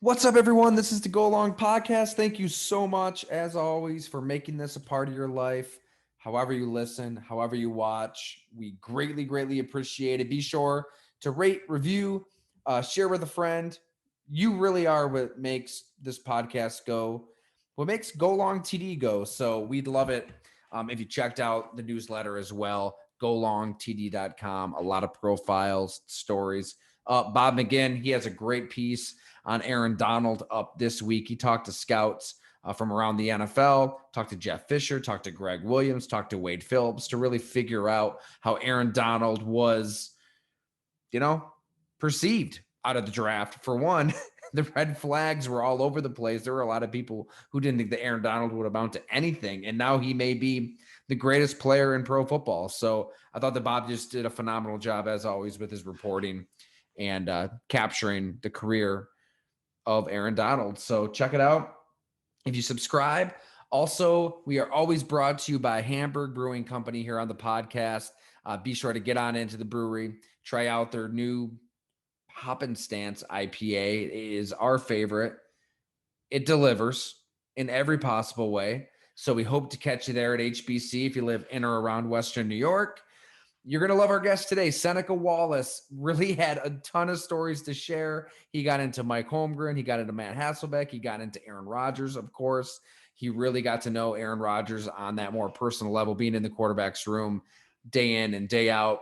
What's up, everyone? This is the Go Along Podcast. Thank you so much, as always, for making this a part of your life. However you listen, however you watch, we greatly, greatly appreciate it. Be sure to rate, review, share with a friend. You really are what makes this podcast go, what makes Go Long TD go. So we'd love it if you checked out the newsletter as well, golongtd.com. A lot of profiles, stories. Bob McGinn, he has a great piece on Aaron Donald up this week. He talked to scouts from around the NFL, talked to Jeff Fisher, talked to Greg Williams, talked to Wade Phillips to really figure out how Aaron Donald was, perceived out of the draft. For one, the red flags were all over the place. There were a lot of people who didn't think that Aaron Donald would amount to anything. And now he may be the greatest player in pro football. So I thought that Bob just did a phenomenal job, as always, with his reporting and capturing the career of Aaron Donald. So check it out if you subscribe. Also, we are always brought to you by Hamburg Brewing Company here on the podcast. Be sure to get on into the brewery, try out their new Hoppenstance IPA. It is our favorite. It delivers in every possible way. So we hope to catch you there at HBC if you live in or around Western New York. You're going to love our guest today. Seneca Wallace really had a ton of stories to share. He got into Mike Holmgren. He got into Matt Hasselbeck. He got into Aaron Rodgers, of course. He really got to know Aaron Rodgers on that more personal level, being in the quarterback's room day in and day out.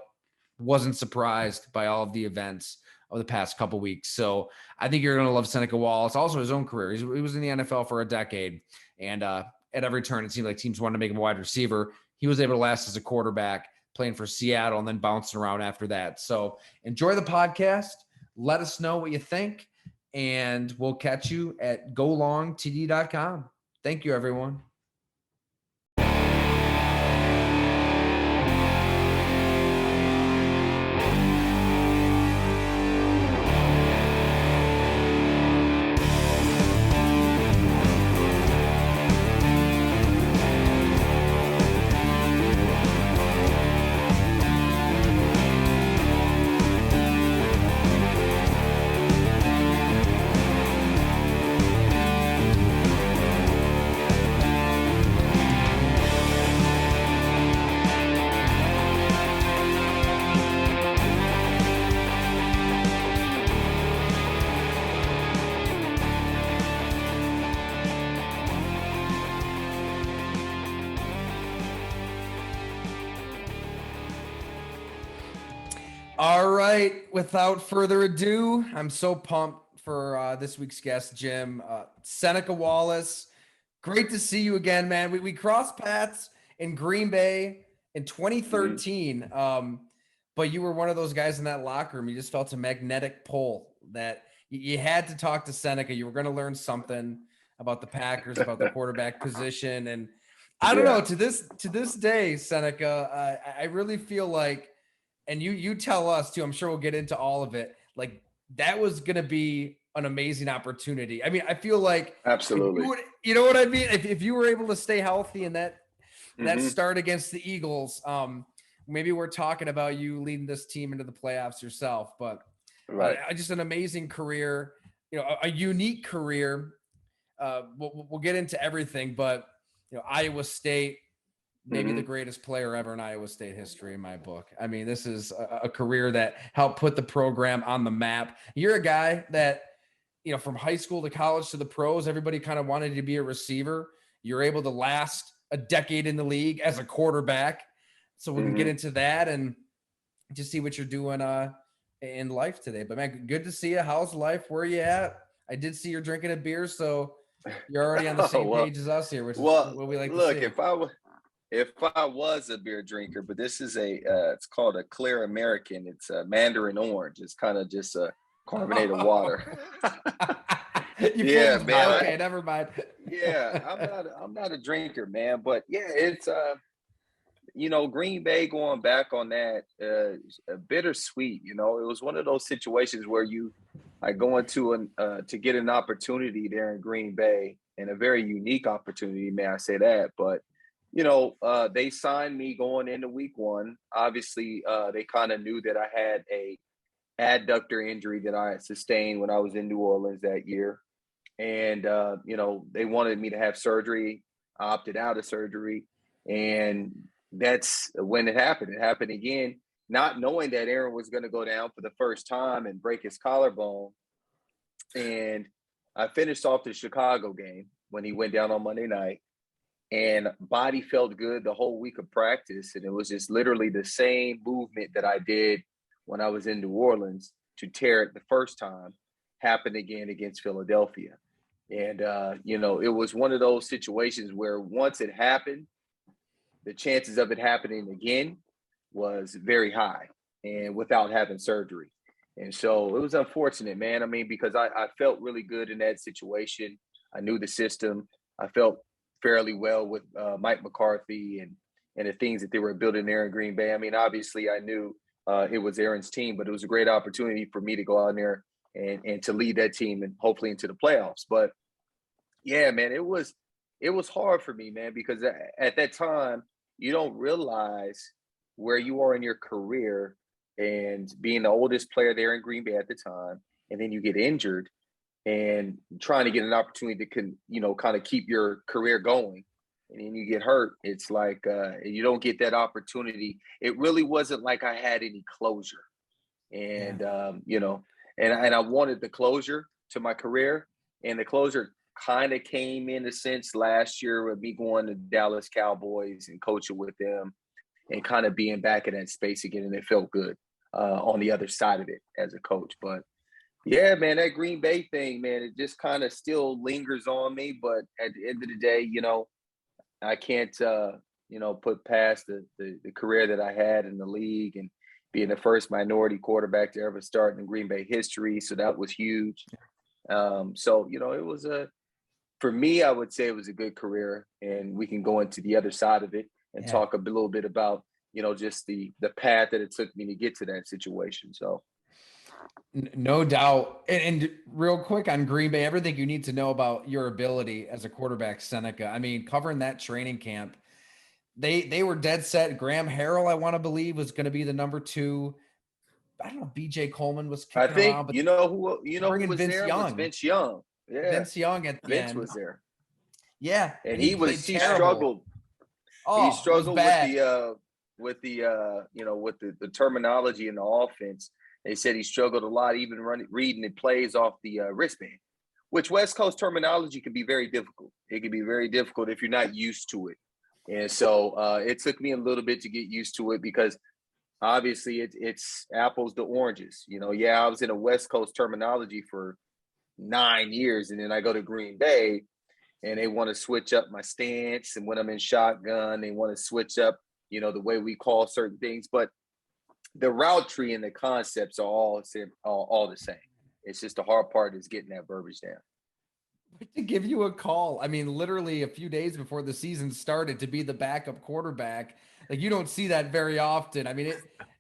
Wasn't surprised by all of the events of the past couple weeks. So I think you're going to love Seneca Wallace. Also his own career. He was in the NFL for a decade. And at every turn, it seemed like teams wanted to make him a wide receiver. He was able to last as a quarterback, playing for Seattle and then bouncing around after that. So enjoy the podcast. Let us know what you think, and we'll catch you at golongtd.com. Thank you, everyone. All right. Without further ado, I'm so pumped for this week's guest, Jim. Seneca Wallace. Great to see you again, man. We crossed paths in Green Bay in 2013. But you were one of those guys in that locker room. You just felt a magnetic pull that you had to talk to Seneca. You were going to learn something about the Packers, about the quarterback position. And I don't know, to this day, Seneca, I really feel like, and you tell us too, I'm sure we'll get into all of it, like that was going to be an amazing opportunity. I mean, I feel like Absolutely. you know what I mean? If you were able to stay healthy in that start against the Eagles, maybe we're talking about you leading this team into the playoffs yourself, but Right. just an amazing career, a unique career. We'll get into everything, but Iowa State, maybe the greatest player ever in Iowa State history in my book. I mean, this is a career that helped put the program on the map. You're a guy that, from high school to college to the pros, everybody kind of wanted you to be a receiver. You're able to last a decade in the league as a quarterback. So we can get into that and just see what you're doing in life today. But man, good to see you. How's life? Where are you at? I did see you're drinking a beer, so you're already on the same page as us here, which is what we like to see. If I was a beer drinker, but this is it's called a Clear American. It's a Mandarin Orange. It's kind of just a carbonated water. Yeah, man. Okay, never mind. I'm not a drinker, man. But yeah, it's Green Bay, going back on that, bittersweet. It was one of those situations where I go into to get an opportunity there in Green Bay, and a very unique opportunity, may I say that. But they signed me going into week one. Obviously, they kind of knew that I had a adductor injury that I had sustained when I was in New Orleans that year. and they wanted me to have surgery. I opted out of surgery, and that's when it happened. It happened again, not knowing that Aaron was going to go down for the first time and break his collarbone. And I finished off the Chicago game when he went down on Monday night, and body felt good the whole week of practice. And it was just literally the same movement that I did when I was in New Orleans to tear it the first time happened again against Philadelphia. And, it was one of those situations where once it happened, the chances of it happening again was very high and without having surgery. And so it was unfortunate, man. I mean, because I felt really good in that situation. I knew the system. I felt fairly well with Mike McCarthy and the things that they were building there in Green Bay. I mean, obviously I knew it was Aaron's team, but it was a great opportunity for me to go out there and to lead that team and hopefully into the playoffs. But yeah, man, it was hard for me, man, because at that time you don't realize where you are in your career and being the oldest player there in Green Bay at the time, and then you get injured and trying to get an opportunity to kind of keep your career going, and then you get hurt. It's like you don't get that opportunity. It really wasn't like I had any closure, and and I wanted the closure to my career, and the closure kind of came in a sense last year with me going to Dallas Cowboys and coaching with them and kind of being back in that space again, and it felt good on the other side of it as a coach. But yeah, man, that Green Bay thing, man, it just kind of still lingers on me. But at the end of the day, I can't, put past the career that I had in the league and being the first minority quarterback to ever start in Green Bay history. So that was huge. It was for me, I would say it was a good career, and we can go into the other side of it and talk a little bit about, just the path that it took me to get to that situation. So. No doubt. And real quick on Green Bay, everything you need to know about your ability as a quarterback, Seneca. I mean, covering that training camp, they were dead set. Graham Harrell, I want to believe, was going to be the number 2. I don't know. BJ Coleman was I kicking think around, but who bringing was Vince there was Young. Vince Young. Yeah, Vince Young at the Vince end. was there. Yeah, And and he played he terrible. struggled. He Oh, it was struggled bad. with the terminology in the offense. They said he struggled a lot, even reading the plays off the wristband, which West Coast terminology can be very difficult. It can be very difficult if you're not used to it. And so it took me a little bit to get used to it because obviously it's apples to oranges. I was in a West Coast terminology for 9 years, and then I go to Green Bay and they want to switch up my stance. And when I'm in shotgun, they want to switch up, the way we call certain things. But the route tree and the concepts are all the same. It's just the hard part is getting that verbiage down. To give you a call, I mean, literally a few days before the season started to be the backup quarterback. Like, you don't see that very often. I mean,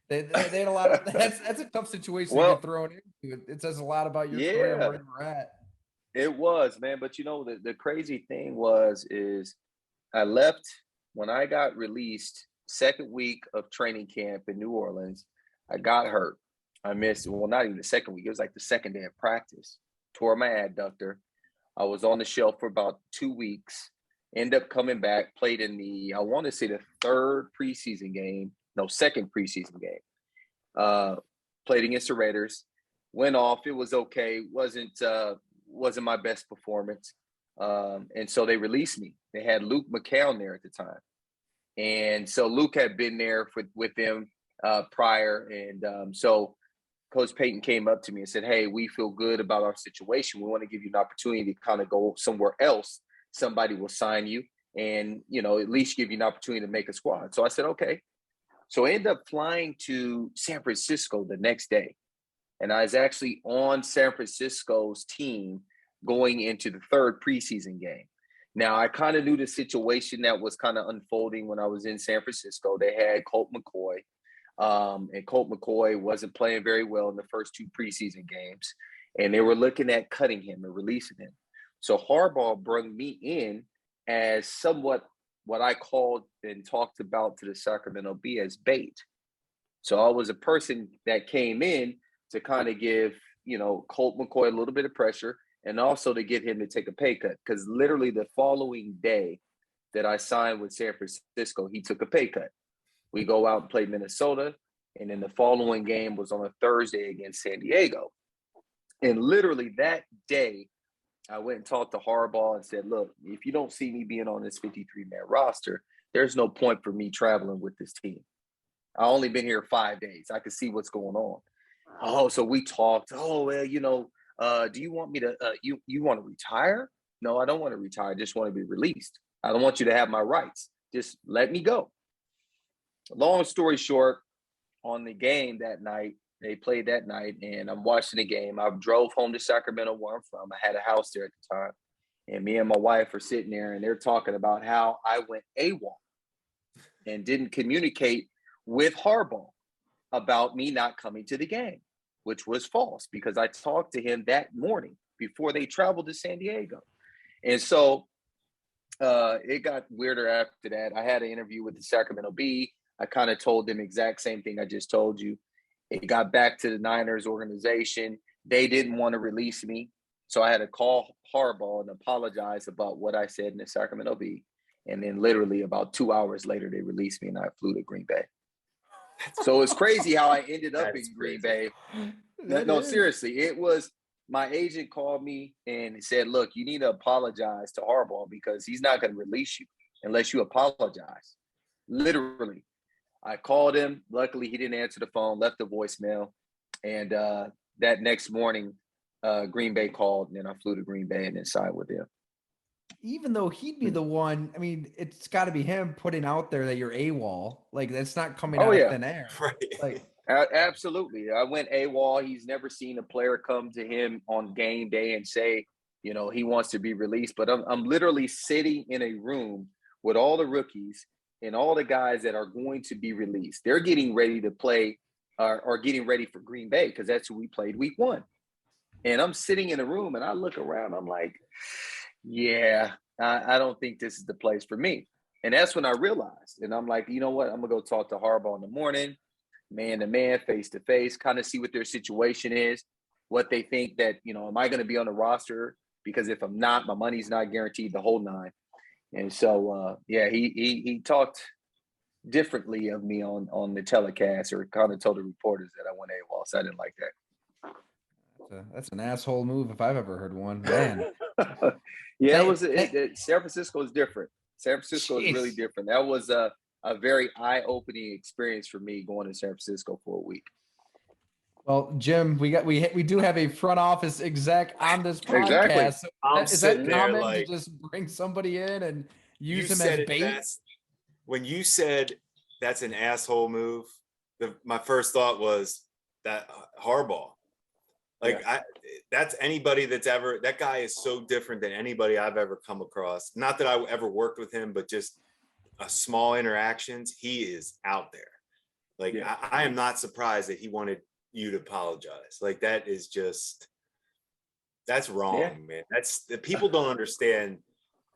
they had a lot of that's a tough situation to get thrown into. It says a lot about your career and where you're at. It was, man. But the crazy thing is I left when I got released second week of training camp in New Orleans. I got hurt. I missed, well, not even the second week. It was like the second day of practice. Tore my adductor. I was on the shelf for about 2 weeks. End up coming back, played in I want to say the second preseason game. Played against the Raiders. Went off. It was okay. Wasn't my best performance. And so they released me. They had Luke McCown there at the time. And so Luke had been there with them prior. And so Coach Payton came up to me and said, "Hey, we feel good about our situation. We want to give you an opportunity to kind of go somewhere else. Somebody will sign you and, at least give you an opportunity to make a squad." So I said, okay. So I ended up flying to San Francisco the next day. And I was actually on San Francisco's team going into the third preseason game. Now, I kind of knew the situation that was kind of unfolding when I was in San Francisco. They had Colt McCoy. And Colt McCoy wasn't playing very well in the first 2 preseason games. And they were looking at cutting him and releasing him. So Harbaugh brought me in as somewhat what I called and talked about to the Sacramento Bee as bait. So I was a person that came in to kind of give, Colt McCoy a little bit of pressure and also to get him to take a pay cut. Because literally the following day that I signed with San Francisco, he took a pay cut. We go out and play Minnesota, and then the following game was on a Thursday against San Diego. And literally that day, I went and talked to Harbaugh and said, look, if you don't see me being on this 53-man roster, there's no point for me traveling with this team. I only been here 5 days. I can see what's going on. Oh, so we talked. Oh, well, do you want me to, you want to retire? No, I don't want to retire. I just want to be released. I don't want you to have my rights. Just let me go. Long story short, on the game that night, they played that night, and I'm watching the game. I drove home to Sacramento, where I'm from. I had a house there at the time. And me and my wife are sitting there, and they're talking about how I went AWOL and didn't communicate with Harbaugh about me not coming to the game, which was false because I talked to him that morning before they traveled to San Diego. And so it got weirder after that. I had an interview with the Sacramento Bee. I kind of told them exact same thing I just told you. It got back to the Niners organization. They didn't want to release me. So I had to call Harbaugh and apologize about what I said in the Sacramento Bee. And then literally about 2 hours later, they released me and I flew to Green Bay. So it's crazy how I ended up in Green Bay. No, seriously, it was my agent called me and said, look, you need to apologize to Harbaugh because he's not going to release you unless you apologize. Literally. I called him. Luckily, he didn't answer the phone, left a voicemail. And that next morning, Green Bay called, and then I flew to Green Bay and then signed with them. Even though he'd be the one, I mean, it's got to be him putting out there that you're AWOL. Like, that's not coming out of thin air. Right. Like, absolutely. I went AWOL. He's never seen a player come to him on game day and say, he wants to be released. But I'm literally sitting in a room with all the rookies and all the guys that are going to be released. They're getting ready to play or getting ready for Green Bay because that's who we played week 1. And I'm sitting in a room and I look around. I'm like, yeah, I don't think this is the place for me. And that's when I realized. And I'm like, you know what? I'm going to go talk to Harbaugh in the morning, man to man, face to face, kind of see what their situation is, what they think that, am I going to be on the roster? Because if I'm not, my money's not guaranteed, the whole 9. And so, he talked differently of me on the telecast, or kind of told the reporters that I went AWOL. So I didn't like that. That's an asshole move if I've ever heard one. Man. Yeah, San Francisco is different. San Francisco is really different. That was a very eye-opening experience for me going to San Francisco for a week. Well, Jim, we do have a front office exec on this podcast. Exactly. So is that common to just bring somebody in and use him as bait? When you said that's an asshole move, my first thought was that Harbaugh. That's anybody that's ever, that guy is so different than anybody I've ever come across. Not that I ever worked with him, but just small interactions. He is out there. I am not surprised that he wanted you to apologize. That is just, that's wrong, man. That's the people don't understand.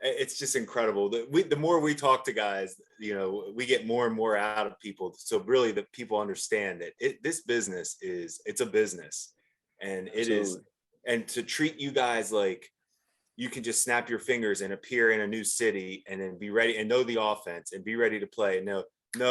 It's just incredible. The more we talk to guys, we get more and more out of people. So really the people understand that this business it's a business. And it Absolutely. Is, and to treat you guys like you can just snap your fingers and appear in a new city and then be ready and know the offense and be ready to play. No,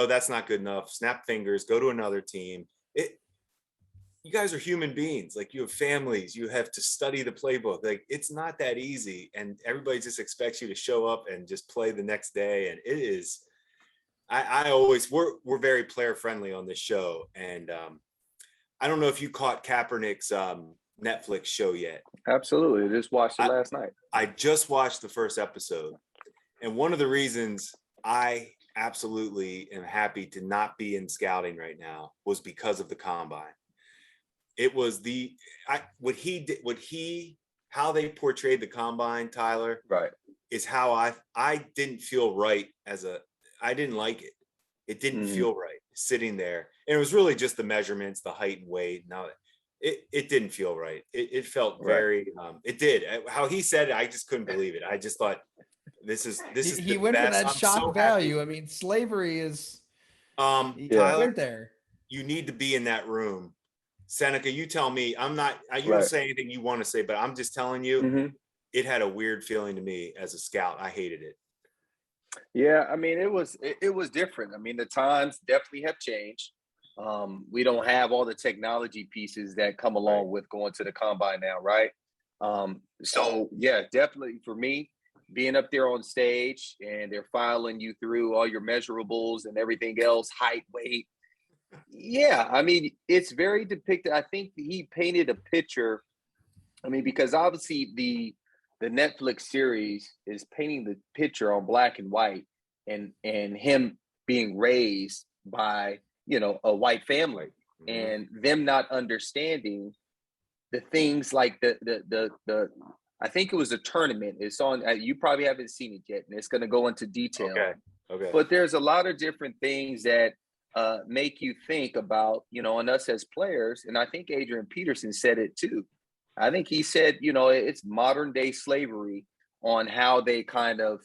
that's not good enough. Snap fingers, go to another team. You guys are human beings. You have families, you have to study the playbook. It's not that easy. And everybody just expects you to show up and just play the next day. And it is, we're very player friendly on this show. And, I don't know if you caught Kaepernick's Netflix show yet. Absolutely. I just watched it last night. I just watched the first episode. And one of the reasons I absolutely am happy to not be in scouting right now was because of the combine. It was how they portrayed the combine, Tyler, right, is how I didn't feel right I didn't like it. It didn't feel right sitting there. And it was really just the measurements, the height and weight. Now it didn't feel right. It felt very, it did. How he said it, I just couldn't believe it. I just thought this is he went for that shock value. I mean, slavery is, Tyler, went there. You need to be in that room Seneca, you tell me. You don't say anything you want to say, but I'm just telling you, it had a weird feeling to me as a scout. I hated it. Yeah, I mean, it was different. I mean, the times definitely have changed. We don't have all the technology pieces that come along with going to the combine now, right? So yeah, definitely for me, being up there on stage and they're filing you through all your measurables and everything else, height, weight. Yeah, I mean, it's very depicted. I think he painted a picture. I mean, because obviously the Netflix series is painting the picture on black and white, and him being raised by a white family, and them not understanding the things like the I think it was a tournament. It's on. You probably haven't seen it yet, and it's going to go into detail. Okay. But there's a lot of different things that make you think about, and us as players. And I think Adrian Peterson said it too. I think he said, it's modern day slavery on how they kind of,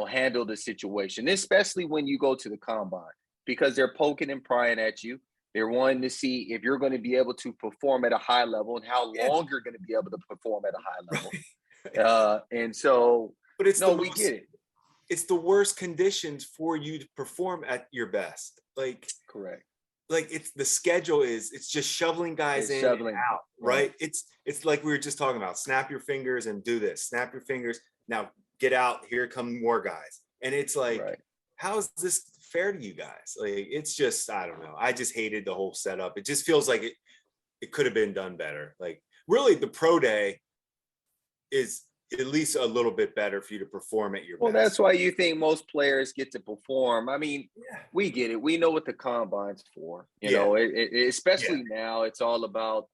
handle the situation, especially when you go to the combine, because they're poking and prying at you. They're wanting to see if you're going to be able to perform at a high level and how long you're going to be able to perform at a high level. And so, but we get it. It's the worst conditions for you to perform at your best. Correct. It's the schedule it's just shoveling guys in and out, right? It's like we were just talking about, snap your fingers and do this, snap your fingers. Now get out, here come more guys. And it's like, how is this fair to you guys? It's just, I don't know. I just hated the whole setup. It just feels like it could have been done better. Really the pro day is at least a little bit better for you to perform at your best. Well, that's why you think most players get to perform. I mean, we get it. We know what the combine's for. You know, especially now, it's all about,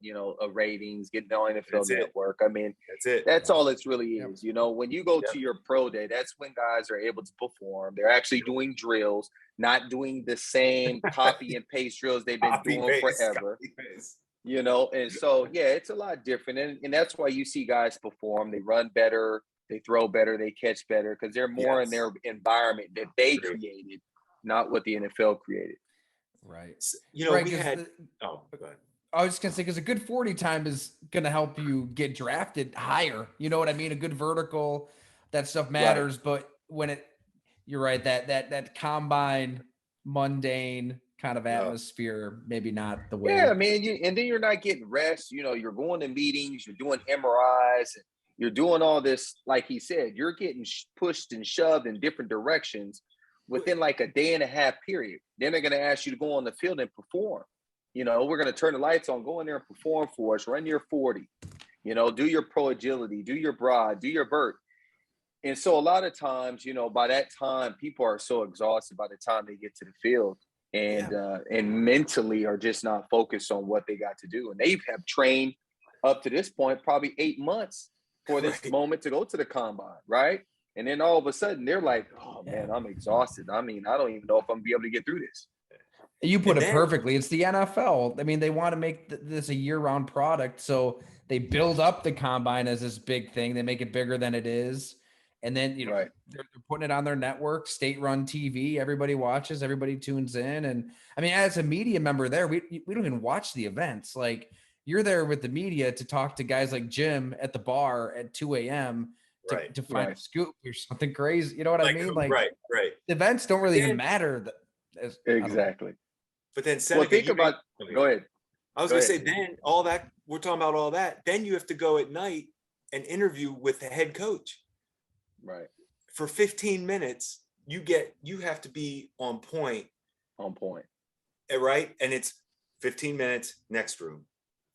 ratings, getting on NFL Network. I mean, that's it. That's all it really is. When you go to your pro day, that's when guys are able to perform. They're actually doing drills, not doing the same copy and paste drills they've been doing forever. And so, it's a lot different. And that's why you see guys perform. They run better, they throw better, they catch better, because they're more in their environment that they created, not what the NFL created. Right. We had go ahead. I was just going to say, because a good 40 time is going to help you get drafted higher. You know what I mean? A good vertical, that stuff matters. But when you're right, that combine, mundane kind of atmosphere, maybe not the way. Yeah, man. And then you're not getting rest. You're going to meetings, you're doing MRIs, and you're doing all this. Like he said, you're getting pushed and shoved in different directions within like a day and a half period. Then they're going to ask you to go on the field and perform. We're going to turn the lights on, go in there and perform for us, run your 40, do your pro agility, do your broad, do your vert. And so a lot of times, by that time, people are so exhausted by the time they get to the field. And mentally are just not focused on what they got to do. And they have trained up to this point, probably 8 months for this moment to go to the combine, right? And then all of a sudden they're like, oh man, I'm exhausted. I mean, I don't even know if I'm gonna be able to get through this. You put it perfectly. It's the NFL. I mean, they want to make this a year-round product. So they build up the combine as this big thing. They make it bigger than it is. And then, they're putting it on their network, state-run TV. Everybody watches, everybody tunes in. And I mean, as a media member there, we don't even watch the events. Like, you're there with the media to talk to guys like Jim at the bar at 2 a.m. to find a scoop or something crazy. You know what I mean? Like, the events don't really even matter. Exactly. But then, Seneca, go ahead. I was going to say, then all that, we're talking about all that. Then you have to go at night and interview with the head coach. Right. For 15 minutes, you have to be on point. Right. And it's 15 minutes, next room,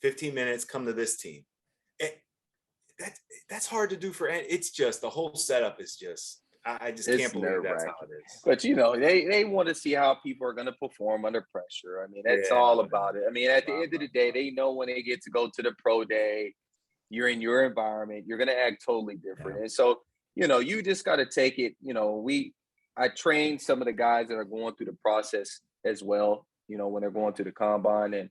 15 minutes, come to this team. That's hard to do it's just, the whole setup is just, I just can't believe that's how it is. But they want to see how people are going to perform under pressure. I mean, that's all about it. I mean, at the end of the day, they know when they get to go to the pro day, you're in your environment, you're going to act totally different. And so, you just got to take it. I train some of the guys that are going through the process as well, when they're going through the combine, and,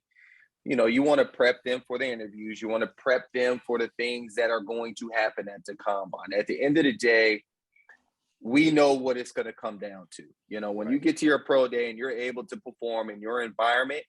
you want to prep them for the interviews. You want to prep them for the things that are going to happen at the combine. At the end of the day, we know what it's going to come down to. When you get to your pro day and you're able to perform in your environment,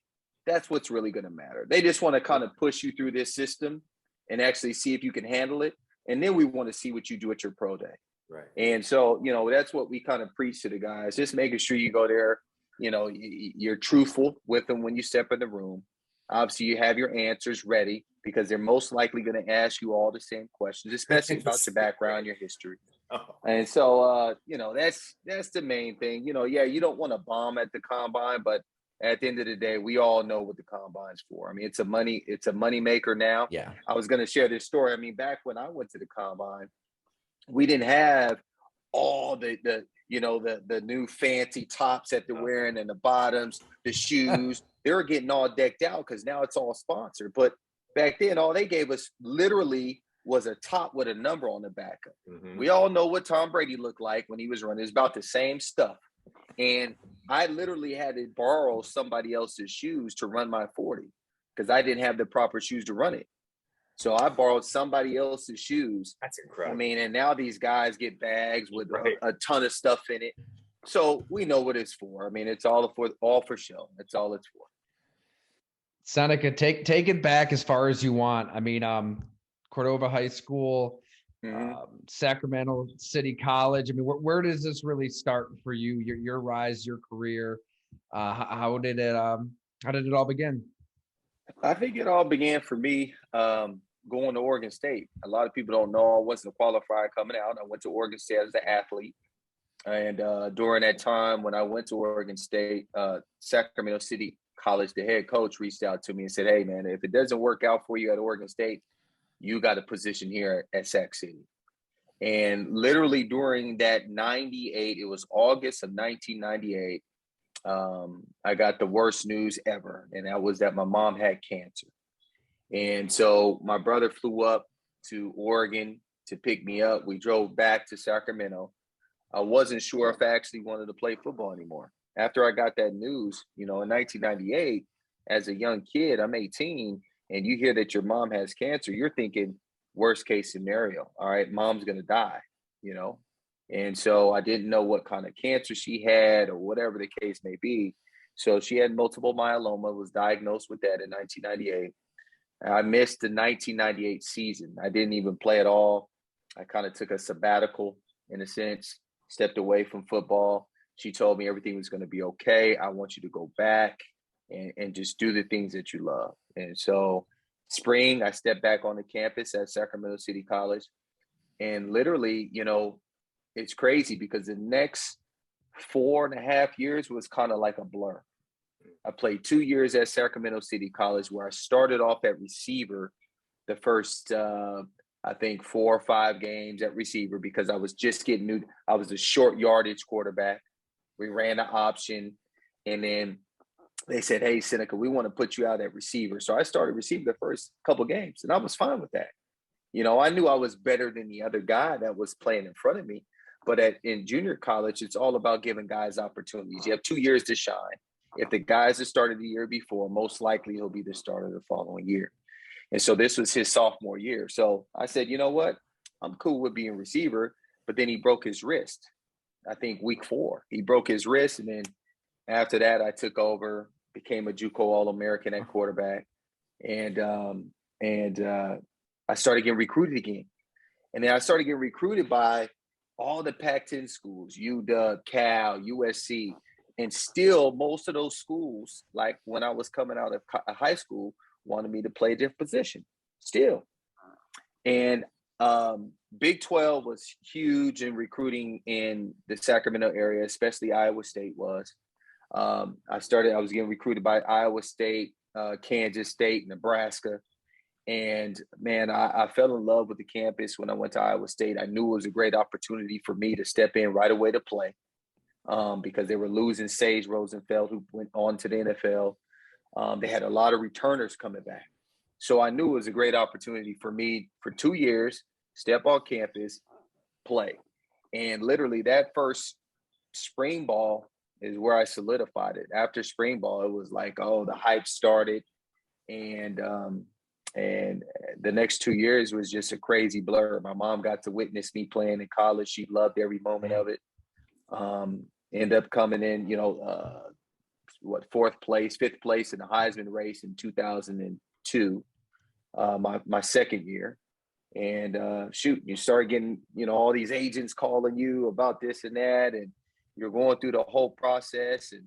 that's what's really going to matter. They just want to kind of push you through this system and actually see if you can handle it. And then we want to see what you do at your pro day. Right. And so, that's what we kind of preach to the guys, just making sure you go there, you're truthful with them when you step in the room. Obviously, you have your answers ready because they're most likely going to ask you all the same questions, especially about your background, your history. Oh. And so, that's the main thing. You don't want to bomb at the combine, but at the end of the day, we all know what the combine's for. I mean, it's a money maker now. Yeah. I was going to share this story. I mean, back when I went to the combine, we didn't have all the new fancy tops that they're wearing and the bottoms, the shoes. They were getting all decked out because now it's all sponsored. But back then, all they gave us literally was a top with a number on the back of it. Mm-hmm. We all know what Tom Brady looked like when he was running. It's about the same stuff. And I literally had to borrow somebody else's shoes to run my 40 because I didn't have the proper shoes to run it. So I borrowed somebody else's shoes. That's incredible. I mean, and now these guys get bags with Right. a ton of stuff in it. So we know what it's for. I mean, it's all for show. That's all it's for. Seneca, take it back as far as you want. I mean, Cordova High School, Sacramento City College. I mean, where does this really start for you? Your rise, your career. How did it all begin? I think it all began for me going to Oregon State. A lot of people don't know I wasn't a qualifier coming out. I went to Oregon State as an athlete. And during that time when I went to Oregon State, Sacramento City College, the head coach reached out to me and said, hey, man, if it doesn't work out for you at Oregon State, you got a position here at Sac City. And literally during that 98, it was August of 1998, I got the worst news ever. And that was that my mom had cancer. And so my brother flew up to Oregon to pick me up. We drove back to Sacramento. I wasn't sure if I actually wanted to play football anymore. After I got that news, in 1998, as a young kid, I'm 18, and you hear that your mom has cancer, you're thinking worst case scenario. All right, mom's going to die, And so I didn't know what kind of cancer she had or whatever the case may be. So she had multiple myeloma, was diagnosed with that in 1998. I missed the 1998 season. I didn't even play at all. I kind of took a sabbatical in a sense, stepped away from football. She told me everything was going to be okay. I want you to go back and just do the things that you love. And so spring, I stepped back on the campus at Sacramento City College. And literally, it's crazy because the next 4.5 years was kind of like a blur. I played 2 years at Sacramento City College where I started off at receiver the first, I think 4 or 5 games at receiver because I was just getting new. I was a short yardage quarterback. We ran the option and then they said, hey, Seneca, we want to put you out at receiver. So I started receiving the first couple games and I was fine with that. I knew I was better than the other guy that was playing in front of me. But in junior college, it's all about giving guys opportunities. You have 2 years to shine. If the guys that started the year before, most likely he'll be the starter the following year. And so this was his sophomore year. So I said, you know what? I'm cool with being receiver. But then he broke his wrist. I think week 4. He broke his wrist. And then after that, I took over, became a JUCO All-American at quarterback. And I started getting recruited again. And then I started getting recruited by all the Pac-10 schools, UW, Cal, USC. And still, most of those schools, like when I was coming out of high school, wanted me to play their position still. And Big 12 was huge in recruiting in the Sacramento area, especially Iowa State was. I was getting recruited by Iowa State, Kansas State, Nebraska. And man, I fell in love with the campus when I went to Iowa State. I knew it was a great opportunity for me to step in right away to play because they were losing Sage Rosenfeld, who went on to the NFL. They had a lot of returners coming back. So I knew it was a great opportunity for me for 2 years, step on campus, play. And literally that first spring ball is where I solidified it. After spring ball, it was like, oh, the hype started. And the next 2 years was just a crazy blur. My mom got to witness me playing in college. She loved every moment of it. Ended up coming in, fifth place in the Heisman race in 2002, my second year. And you start getting, all these agents calling you about this and that, and you're going through the whole process. And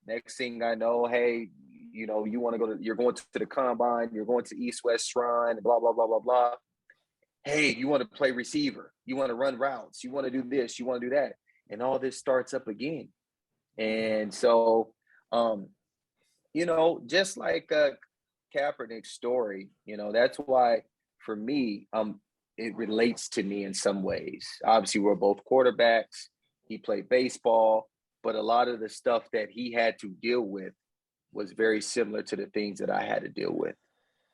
next thing I know, hey, you're going to the combine, you're going to East West Shrine, blah, blah, blah, blah, blah. Hey, you want to play receiver, you want to run routes, you want to do this, you want to do that. And all this starts up again. And so, just like Kaepernick's story, that's why for me, it relates to me in some ways. Obviously, we're both quarterbacks. He played baseball, but a lot of the stuff that he had to deal with was very similar to the things that I had to deal with.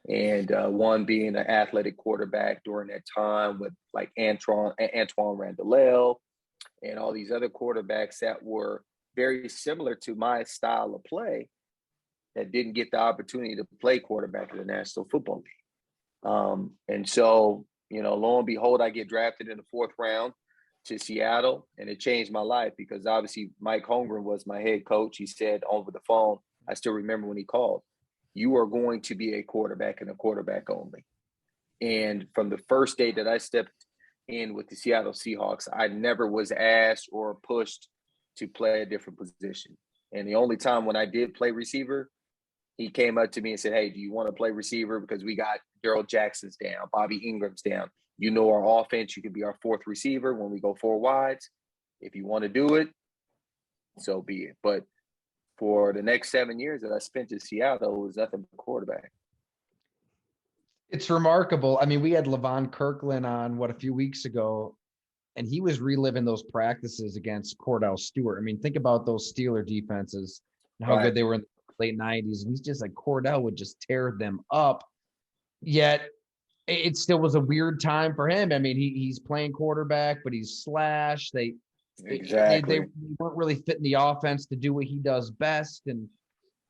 And one being an athletic quarterback during that time with like Antoine Randall and all these other quarterbacks that were very similar to my style of play that didn't get the opportunity to play quarterback in the National Football League. And so, lo and behold, I get drafted in the 4th round to Seattle, and it changed my life because obviously Mike Holmgren was my head coach. He said over the phone, I still remember when he called, you are going to be a quarterback and a quarterback only. And from the first day that I stepped in with the Seattle Seahawks, I never was asked or pushed to play a different position. And the only time when I did play receiver, he came up to me and said, hey, do you want to play receiver? Because we got Daryl Jackson's down, Bobby Ingram's down. Our offense, you could be our 4th receiver when we go 4 wides. If you want to do it, so be it. But for the next 7 years that I spent in Seattle, it was nothing but quarterback. It's remarkable. I mean, we had Levon Kirkland on a few weeks ago, and he was reliving those practices against Cordell Stewart. I mean, think about those Steeler defenses and how good they were in the late 90s. And he's just like, Cordell would just tear them up. Yet it still was a weird time for him. I mean, he's playing quarterback, but he's slashed. They weren't really fitting the offense to do what he does best. And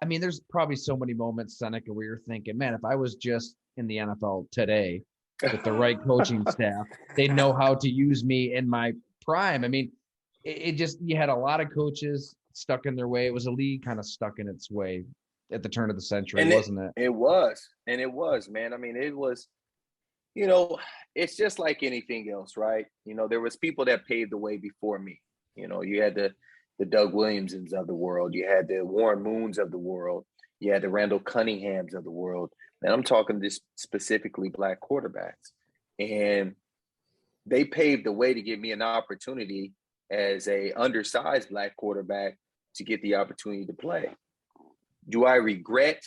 I mean, there's probably so many moments, Seneca, where you're thinking, man, if I was just in the NFL today with the right coaching staff, they know how to use me in my prime. I mean, you had a lot of coaches stuck in their way. It was a league kind of stuck in its way at the turn of the century, wasn't it? It was, man. I mean, it was, it's just like anything else, right? There was people that paved the way before me. You had the Doug Williamsons of the world. You had the Warren Moons of the world. You had the Randall Cunninghams of the world. And I'm talking just specifically Black quarterbacks. And they paved the way to give me an opportunity as a undersized Black quarterback to get the opportunity to play. Do I regret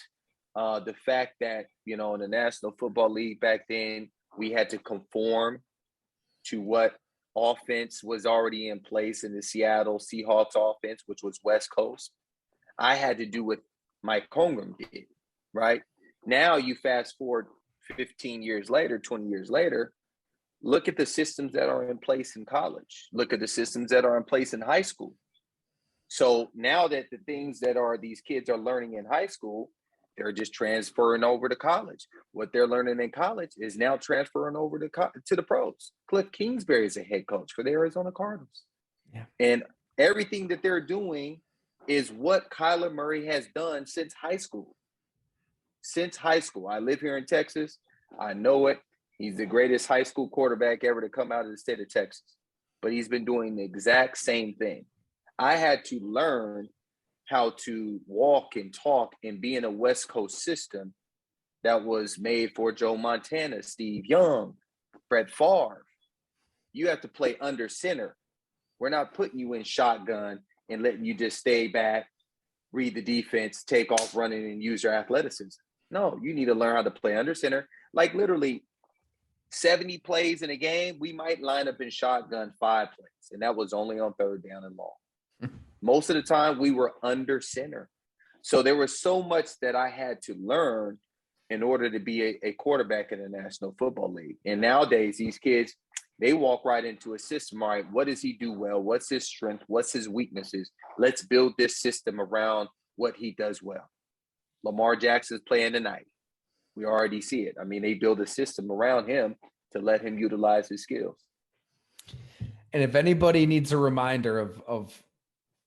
the fact that, in the National Football League back then, we had to conform to what offense was already in place in the Seattle Seahawks offense, which was West Coast? I had to do what Mike Holmgren did, right? Now you fast forward 15 years later, 20 years later, look at the systems that are in place in college. Look at the systems that are in place in high school. So now that the things that these kids are learning in high school, they're just transferring over to college. What they're learning in college is now transferring over to the pros. Cliff Kingsbury is a head coach for the Arizona Cardinals. Yeah. And everything that they're doing is what Kyler Murray has done since high school. I live here in Texas. I know it. He's the greatest high school quarterback ever to come out of the state of Texas. But he's been doing the exact same thing. I had to learn how to walk and talk and be in a West Coast system that was made for Joe Montana, Steve Young, Brett Favre. You have to play under center. We're not putting you in shotgun and letting you just stay back, read the defense, take off running, and use your athleticism. No, you need to learn how to play under center. Like literally 70 plays in a game, we might line up in shotgun 5 plays, and that was only on 3rd down and long. Most of the time, we were under center. So there was so much that I had to learn in order to be a quarterback in the National Football League. And nowadays, these kids, they walk right into a system. All right, what does he do well? What's his strength? What's his weaknesses? Let's build this system around what he does well. Lamar Jackson's playing tonight. We already see it. I mean, they build a system around him to let him utilize his skills. And if anybody needs a reminder of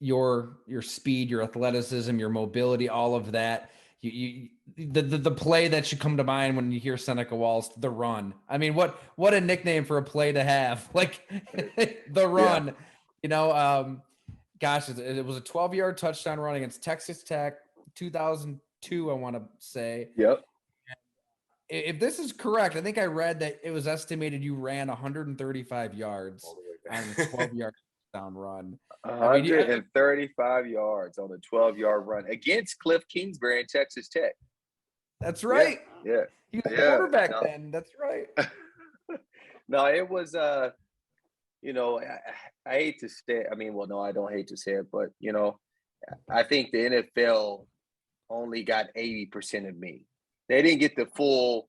your speed, your athleticism, your mobility, all of that. The play that should come to mind when you hear Seneca Wallace, the run. I mean, what a nickname for a play to have, like the run. Yeah. You know, gosh, it was a 12-yard touchdown run against Texas Tech, 2002. I want to say. Yep. If this is correct, I think I read that it was estimated you ran 135 yards on a 12-yard touchdown run. 135 yards on a 12-yard run against Cliff Kingsbury in Texas Tech. That's right. Yeah. He was the quarterback then. That's right. No, it was you know, I hate to say, I mean, well, no, I don't hate to say it, but you know, I think the NFL only got 80% of me. They didn't get the full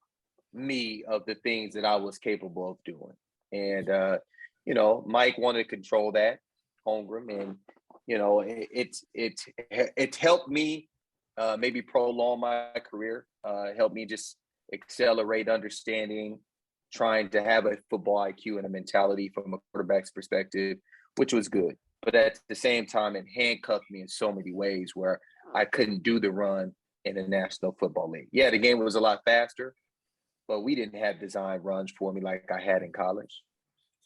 me of the things that I was capable of doing. And you know, Mike wanted to control that, Holmgren, and you know, it helped me maybe prolong my career, helped me just accelerate understanding, trying to have a football IQ and a mentality from a quarterback's perspective, which was good. But at the same time, it handcuffed me in so many ways where I couldn't do the run in the National Football League. Yeah, the game was a lot faster, but we didn't have design runs for me like I had in college.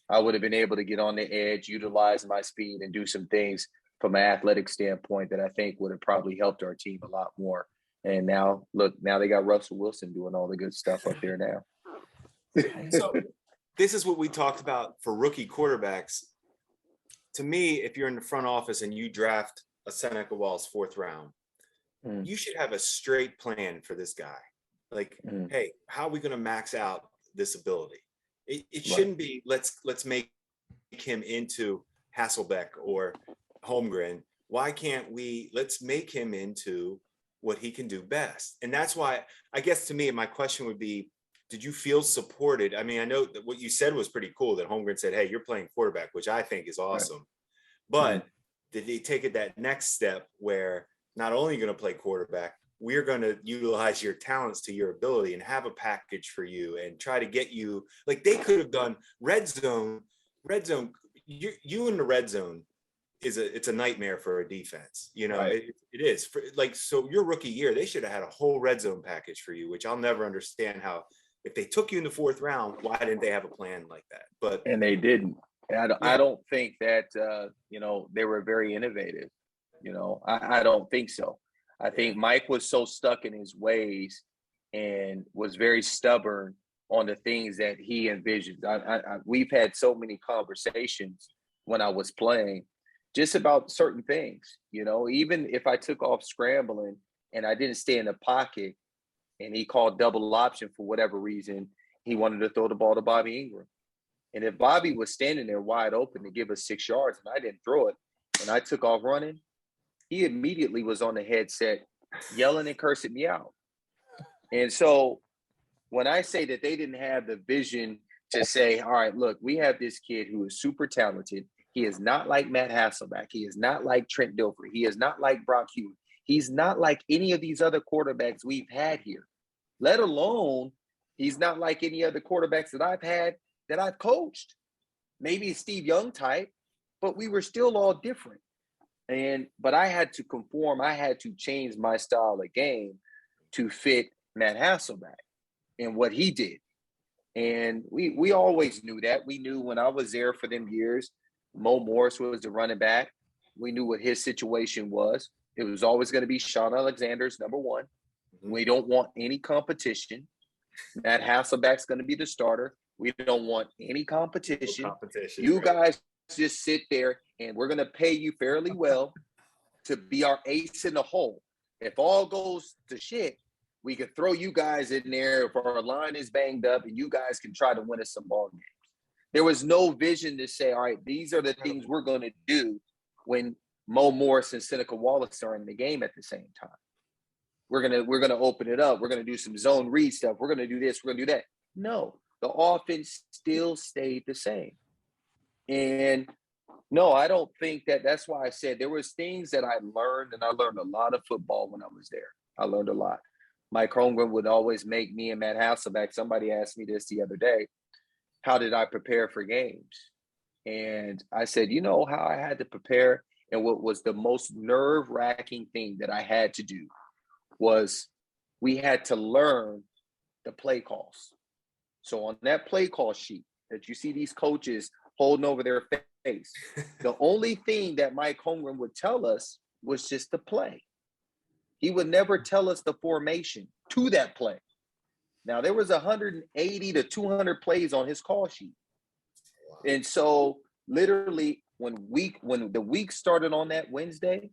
I would have been able to get on the edge, utilize my speed, and do some things from an athletic standpoint that I think would have probably helped our team a lot more. And now, look, now they got Russell Wilson doing all the good stuff up there now. So this is what we talked about for rookie quarterbacks. To me, if you're in the front office and you draft a Seneca Wallace 4th round, you should have a straight plan for this guy. Like, hey, how are we going to max out this ability? It shouldn't be let's make him into Hasselbeck or Holmgren. Why can't let's make him into what he can do best? And that's why, I guess, to me, my question would be, did you feel supported? I mean, I know that what you said was pretty cool, that Holmgren said, hey, you're playing quarterback, which I think is awesome. But did he take it that next step where not only are you going to play quarterback, we're going to utilize your talents to your ability and have a package for you and try to get you, like they could have done red zone, you in the red zone it's a nightmare for a defense. You know, it is for, like, so your rookie year, they should have had a whole red zone package for you, which I'll never understand how, if they took you in the 4th round, why didn't they have a plan like that? And they didn't. I don't think that, you know, they were very innovative. You know, I don't think so. I think Mike was so stuck in his ways and was very stubborn on the things that he envisioned. We've had so many conversations when I was playing just about certain things, you know, even if I took off scrambling and I didn't stay in the pocket and he called double option for whatever reason, he wanted to throw the ball to Bobby Ingram. And if Bobby was standing there wide open to give us 6 yards and I didn't throw it and I took off running, he immediately was on the headset yelling and cursing me out. And so when I say that they didn't have the vision to say, all right, look, we have this kid who is super talented. He is not like Matt Hasselbeck. He is not like Trent Dilfer. He is not like Brock Hughes. He's not like any of these other quarterbacks we've had here, let alone he's not like any other quarterbacks that I've had that I've coached. Maybe Steve Young type, but we were still all different. But I had to conform. I had to change my style of game to fit Matt Hasselbeck and what he did. And we always knew that. We knew when I was there for them years, Mo Morris was the running back. We knew what his situation was. It was always going to be Sean Alexander's number one. We don't want any competition. Matt Hasselbeck's going to be the starter. We don't want any competition. You guys just sit there and we're going to pay you fairly well to be our ace in the hole. If all goes to shit, we could throw you guys in there if our line is banged up and you guys can try to win us some ball games. There was no vision to say, all right, these are the things we're going to do when Mo Morris and Seneca Wallace are in the game at the same time. We're gonna open it up. We're gonna do some zone read stuff. We're gonna do this. We're gonna do that. No, the offense still stayed the same. And no, I don't think that. That's why I said there was things that I learned, and I learned a lot of football when I was there. I learned a lot. Mike Holmgren would always make me and Matt Hasselbeck. Somebody asked me this the other day. How did I prepare for games? And I said, you know how I had to prepare And what was the most nerve-wracking thing that I had to do was we had to learn the play calls. So on that play call sheet that you see these coaches holding over their face, the only thing that Mike Holmgren would tell us was just the play. He would never tell us the formation to that play. Now, there was 180 to 200 plays on his call sheet. And so literally when the week started on that Wednesday,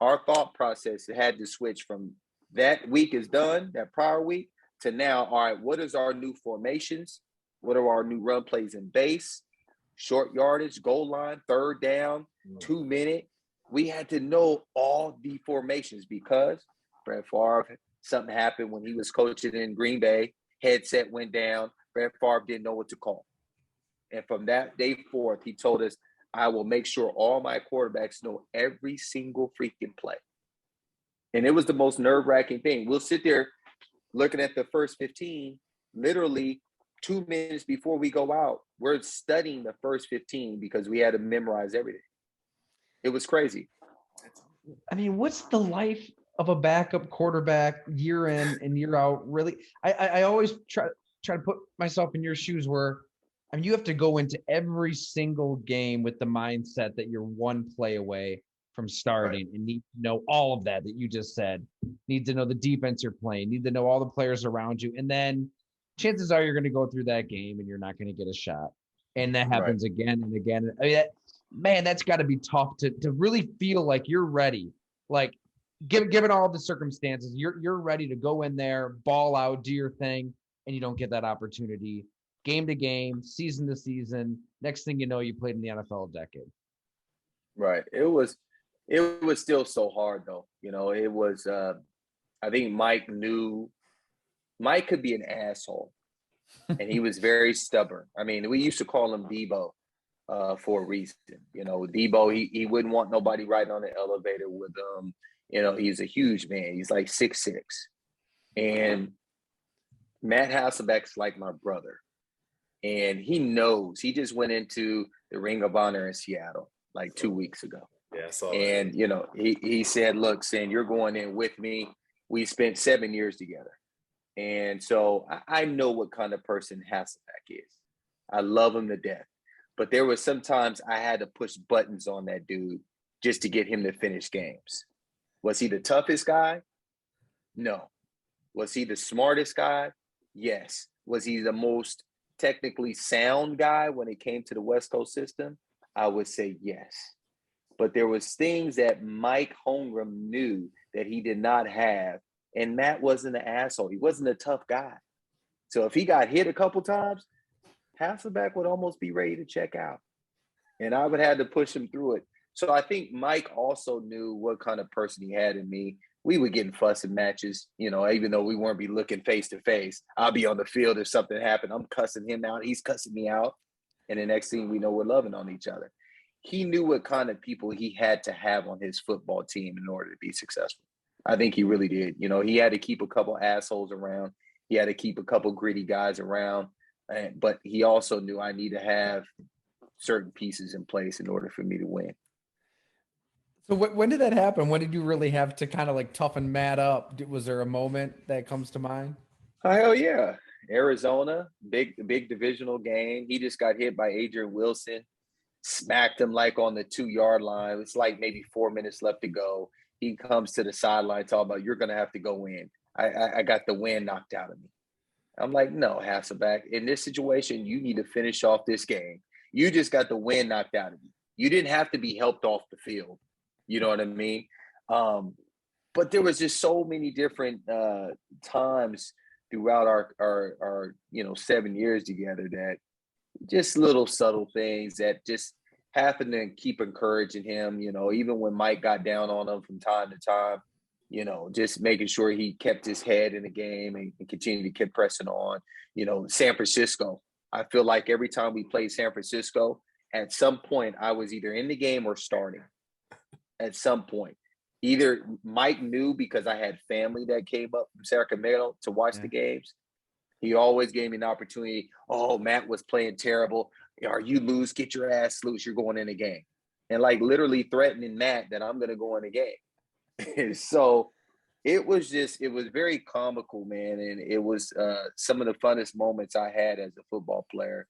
our thought process had to switch from that week is done, that prior week, to now, all right, what is our new formations? What are our new run plays in base, short yardage, goal line, third down, 2 minute? We had to know all the formations because Brett Favre, something happened when he was coaching in Green Bay, headset went down, Brett Favre didn't know what to call. And from that day forth, he told us, I will make sure all my quarterbacks know every single freaking play. And it was the most nerve-wracking thing. We'll sit there looking at the first 15, literally 2 minutes before we go out, we're studying the first 15 because we had to memorize everything. It was crazy. I mean, what's the life of a backup quarterback year in and year out? Really, I always try to put myself in your shoes where, I mean, you have to go into every single game with the mindset that you're one play away from starting and need to know all of that you just said. Need to know the defense you're playing, need to know all the players around you. And then chances are you're going to go through that game and you're not going to get a shot. And that happens again and again. I mean, man, that's got to be tough to really feel like you're ready. Like, given all the circumstances, you're ready to go in there, ball out, do your thing, and you don't get that opportunity. Game to game, season to season. Next thing you know, you played in the NFL a decade. Right. It was still so hard though. You know, it was I think Mike could be an asshole. And he was very stubborn. I mean, we used to call him Debo for a reason. You know, Debo, he wouldn't want nobody riding on the elevator with him. You know, he's a huge man. He's like 6'6". And Matt Hasselbeck's like my brother. And he knows. He just went into the Ring of Honor in Seattle like 2 weeks ago. Yeah, so and you know, he said, "Look, Sin, you're going in with me. We spent 7 years together." And so I know what kind of person Hasselbeck is. I love him to death. But there was sometimes I had to push buttons on that dude just to get him to finish games. Was he the toughest guy? No. Was he the smartest guy? Yes. Was he the most technically sound guy when it came to the West Coast system? I would say yes. But there was things that Mike Holmgren knew that he did not have. And Matt wasn't an asshole. He wasn't a tough guy. So if he got hit a couple times, Hasselbeck would almost be ready to check out. And I would have to push him through it. So I think Mike also knew what kind of person he had in me. We would get in fussing matches, you know, even though we weren't be looking face to face. I'll be on the field if something happened. I'm cussing him out. He's cussing me out. And the next thing we know, we're loving on each other. He knew what kind of people he had to have on his football team in order to be successful. I think he really did. You know, he had to keep a couple assholes around. He had to keep a couple gritty guys around. But he also knew I need to have certain pieces in place in order for me to win. So when did that happen? When did you really have to kind of like toughen Matt up? Was there a moment that comes to mind? Hell yeah. Arizona, big divisional game. He just got hit by Adrian Wilson, smacked him like on the 2-yard line. It's like maybe 4 minutes left to go. He comes to the sideline talking about, you're going to have to go in. I got the wind knocked out of me. I'm like, no, Hasselbeck, in this situation, you need to finish off this game. You just got the wind knocked out of you. You didn't have to be helped off the field. You know what I mean? But there was just so many different times throughout our 7 years together that just little subtle things that just happened to keep encouraging him, you know, even when Mike got down on him from time to time, you know, just making sure he kept his head in the game and continued to keep pressing on. You know, San Francisco, I feel like every time we played San Francisco, at some point I was either in the game or starting. At some point, either Mike knew because I had family that came up from Sacramento to watch the games. He always gave me an opportunity. Oh, Matt was playing terrible. Or you lose, get your ass loose. You're going in the game. and like literally threatening Matt that I'm going to go in the game. So it was very comical, man. And it was some of the funnest moments I had as a football player,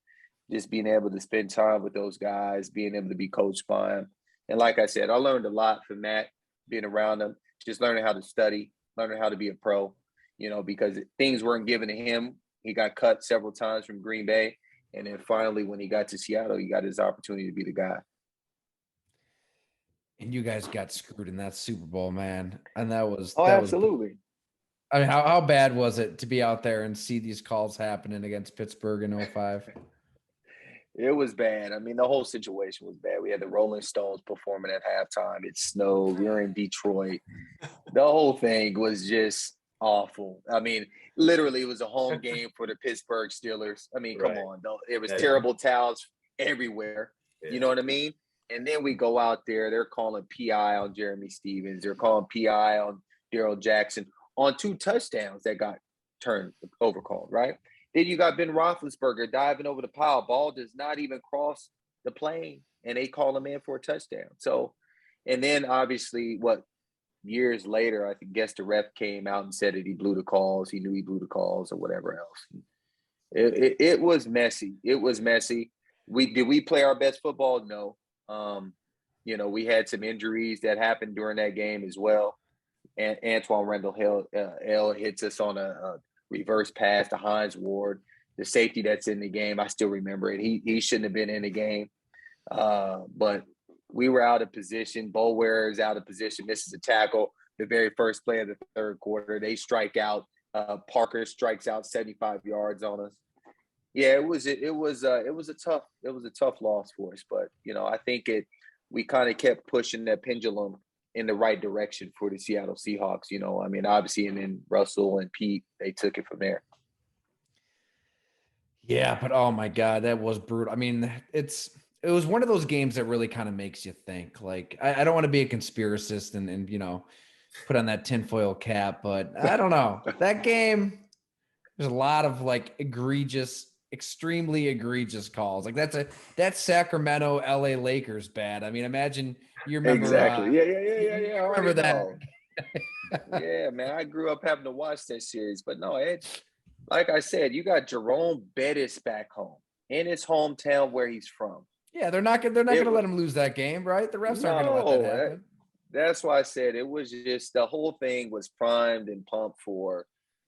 just being able to spend time with those guys, being able to be coached by them. And like I said, I learned a lot from Matt, being around him, just learning how to study, learning how to be a pro, because things weren't given to him. He got cut several times from Green Bay. And then finally, when he got to Seattle, he got his opportunity to be the guy. And you guys got screwed in that Super Bowl, man. And that was absolutely. I mean, how bad was it to be out there and see these calls happening against Pittsburgh in 05? It was bad. I mean, the whole situation was bad. We had the Rolling Stones performing at halftime. It snowed. We were in Detroit. The whole thing was just awful. I mean, literally, it was a home game for the Pittsburgh Steelers. I mean, come on. It was terrible towels everywhere. Yeah. You know what I mean? And then we go out there. They're calling PI on Jeremy Stevens. They're calling PI on Darrell Jackson on 2 touchdowns that got turned overcalled, right? Then you got Ben Roethlisberger diving over the pile. Ball does not even cross the plane, and they call him in for a touchdown. So, and then obviously, years later, I guess the ref came out and said that he blew the calls. He knew he blew the calls or whatever else. It was messy. It was messy. Did we play our best football? No. We had some injuries that happened during that game as well. And Antoine Randall L hits us on a reverse pass to Hines Ward, the safety that's in the game. I still remember it. He shouldn't have been in the game. But we were out of position. Boulware is out of position. Misses a tackle. The very first play of the third quarter, they strike out. Parker strikes out 75 yards on us. Yeah, it was a tough loss for us. But I think we kind of kept pushing that pendulum in the right direction for the Seattle Seahawks. I mean, obviously, and then Russell and Pete, they took it from there. Yeah, but oh my God, that was brutal. I mean, it was one of those games that really kind of makes you think. Like, I don't want to be a conspiracist and put on that tinfoil cap, but I don't know. That game, there's a lot of like extremely egregious calls. Like that's Sacramento, LA Lakers bad. I mean, imagine you remember exactly. Yeah. You remember that? Yeah, man. I grew up having to watch that series, but no, it's like I said, you got Jerome Bettis back home in his hometown where he's from. Yeah, they're not gonna let him lose that game, right? The refs aren't gonna let that happen. That's why I said it was just the whole thing was primed and pumped for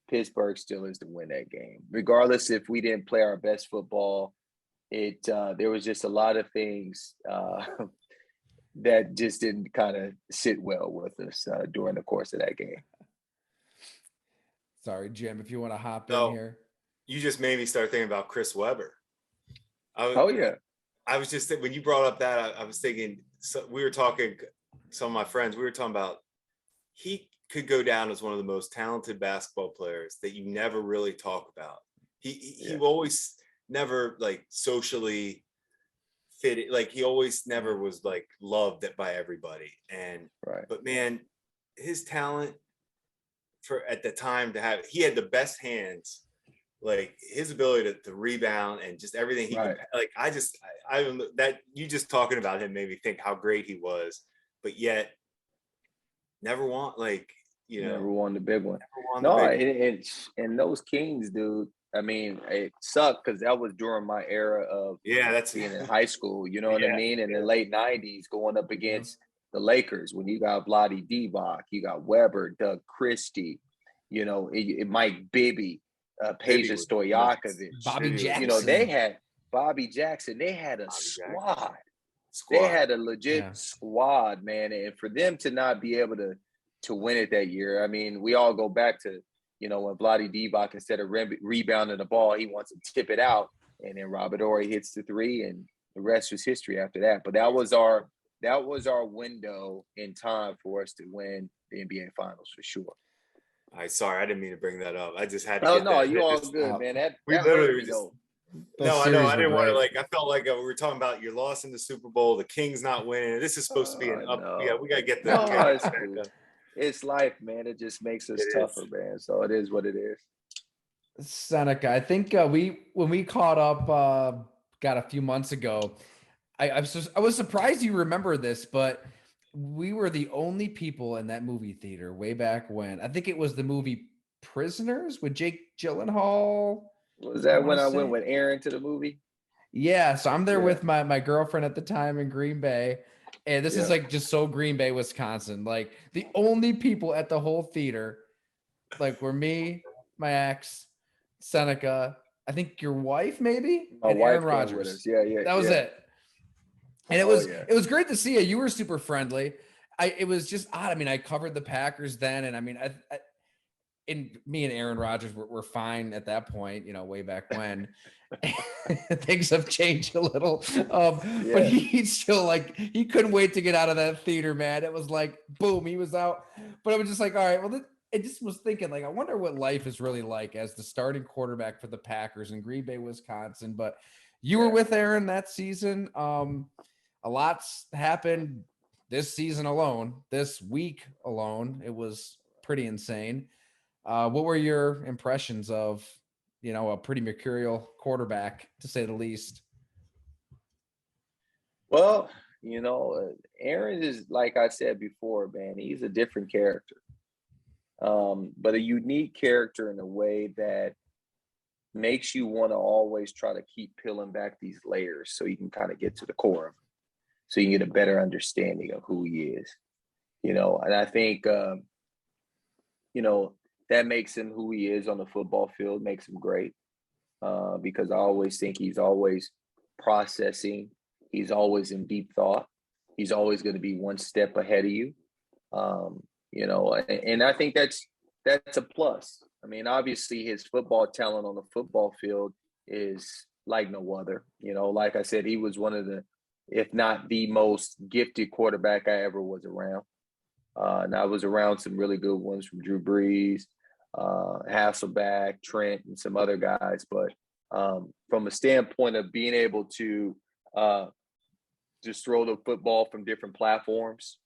Pittsburgh Steelers to win that game. Regardless if we didn't play our best football, there was just a lot of things that just didn't kind of sit well with us during the course of that game. Sorry, Jim, if you want to hop in here. You just made me start thinking about Chris Webber. I was just when you brought up that, I was thinking, we were talking, some of my friends, we were talking about he could go down as one of the most talented basketball players that you never really talk about. He always never like socially fit, like he always never was like loved by everybody. And but man, his talent for at the time he had the best hands, like his ability to rebound and just everything he could, like I that you just talking about him made me think how great he was, but yet never won never won the big one. And those Kings, dude, I mean, it sucked because that was during my era of being in high school, you know what I mean? In the late 90s, going up against the Lakers, when you got Vlade Divac, you got Weber, Doug Christie, Mike Bibby, Peja Stojakovic, Bobby Jackson. They had Bobby Jackson. They had a squad. They had a legit squad, man. And for them to not be able to win it that year, I mean, we all go back to, when Vlade Divac, instead of rebounding the ball, he wants to tip it out. And then Robert Horry hits the three, and the rest was history after that. But that was our window in time for us to win the NBA Finals for sure. Sorry, I didn't mean to bring that up. I just had to. Oh no, you all good, man. We literally were just. No, I know. I didn't want to I felt like we were talking about your loss in the Super Bowl, the Kings not winning. This is supposed to be an up. No. Yeah, we gotta get that. It's life, man. It just makes us tougher, man. So it is what it is. Seneca, I think when we caught up, a few months ago, I was surprised you remember this, but we were the only people in that movie theater way back when. I think it was the movie Prisoners with Jake Gyllenhaal. Was I that want when to I went say. with Aaron to the movie? Yeah, so I'm there Yeah, with my girlfriend at the time in Green Bay. And this is yeah. like just so Green Bay, Wisconsin. Like the only people at the whole theater, like were me, my ex, Seneca, I think your wife maybe, My and Aaron wife came with Rodgers. us. Yeah, yeah, That was yeah. it. And Oh yeah. it was great to see you. You were super friendly. It was just odd. I mean, I covered the Packers then, and I mean, and me and Aaron Rodgers were fine at that point, way back when. Things have changed a little. But Yeah. he still he couldn't wait to get out of that theater, man. It was like boom, he was out. But I was just like, all right, well, I just was thinking, like, I wonder what life is really like as the starting quarterback for the Packers in Green Bay, Wisconsin. But you were Yeah. with Aaron that season. A lot's happened this season alone, this week alone. It was pretty insane. What were your impressions of, a pretty mercurial quarterback, to say the least? Well, Aaron is, like I said before, man, he's a different character. But a unique character in a way that makes you want to always try to keep peeling back these layers so you can kind of get to the core of him, so you can get a better understanding of who he is. And I think that makes him who he is on the football field, makes him great. Because I always think he's always processing. He's always in deep thought. He's always going to be one step ahead of you. And I think that's a plus. I mean, obviously his football talent on the football field is like no other. Like I said, he was one of the, if not the most gifted quarterback I ever was around. And I was around some really good ones from Drew Brees, Hasselbeck, Trent, and some other guys. But from a standpoint of being able to just throw the football from different platforms,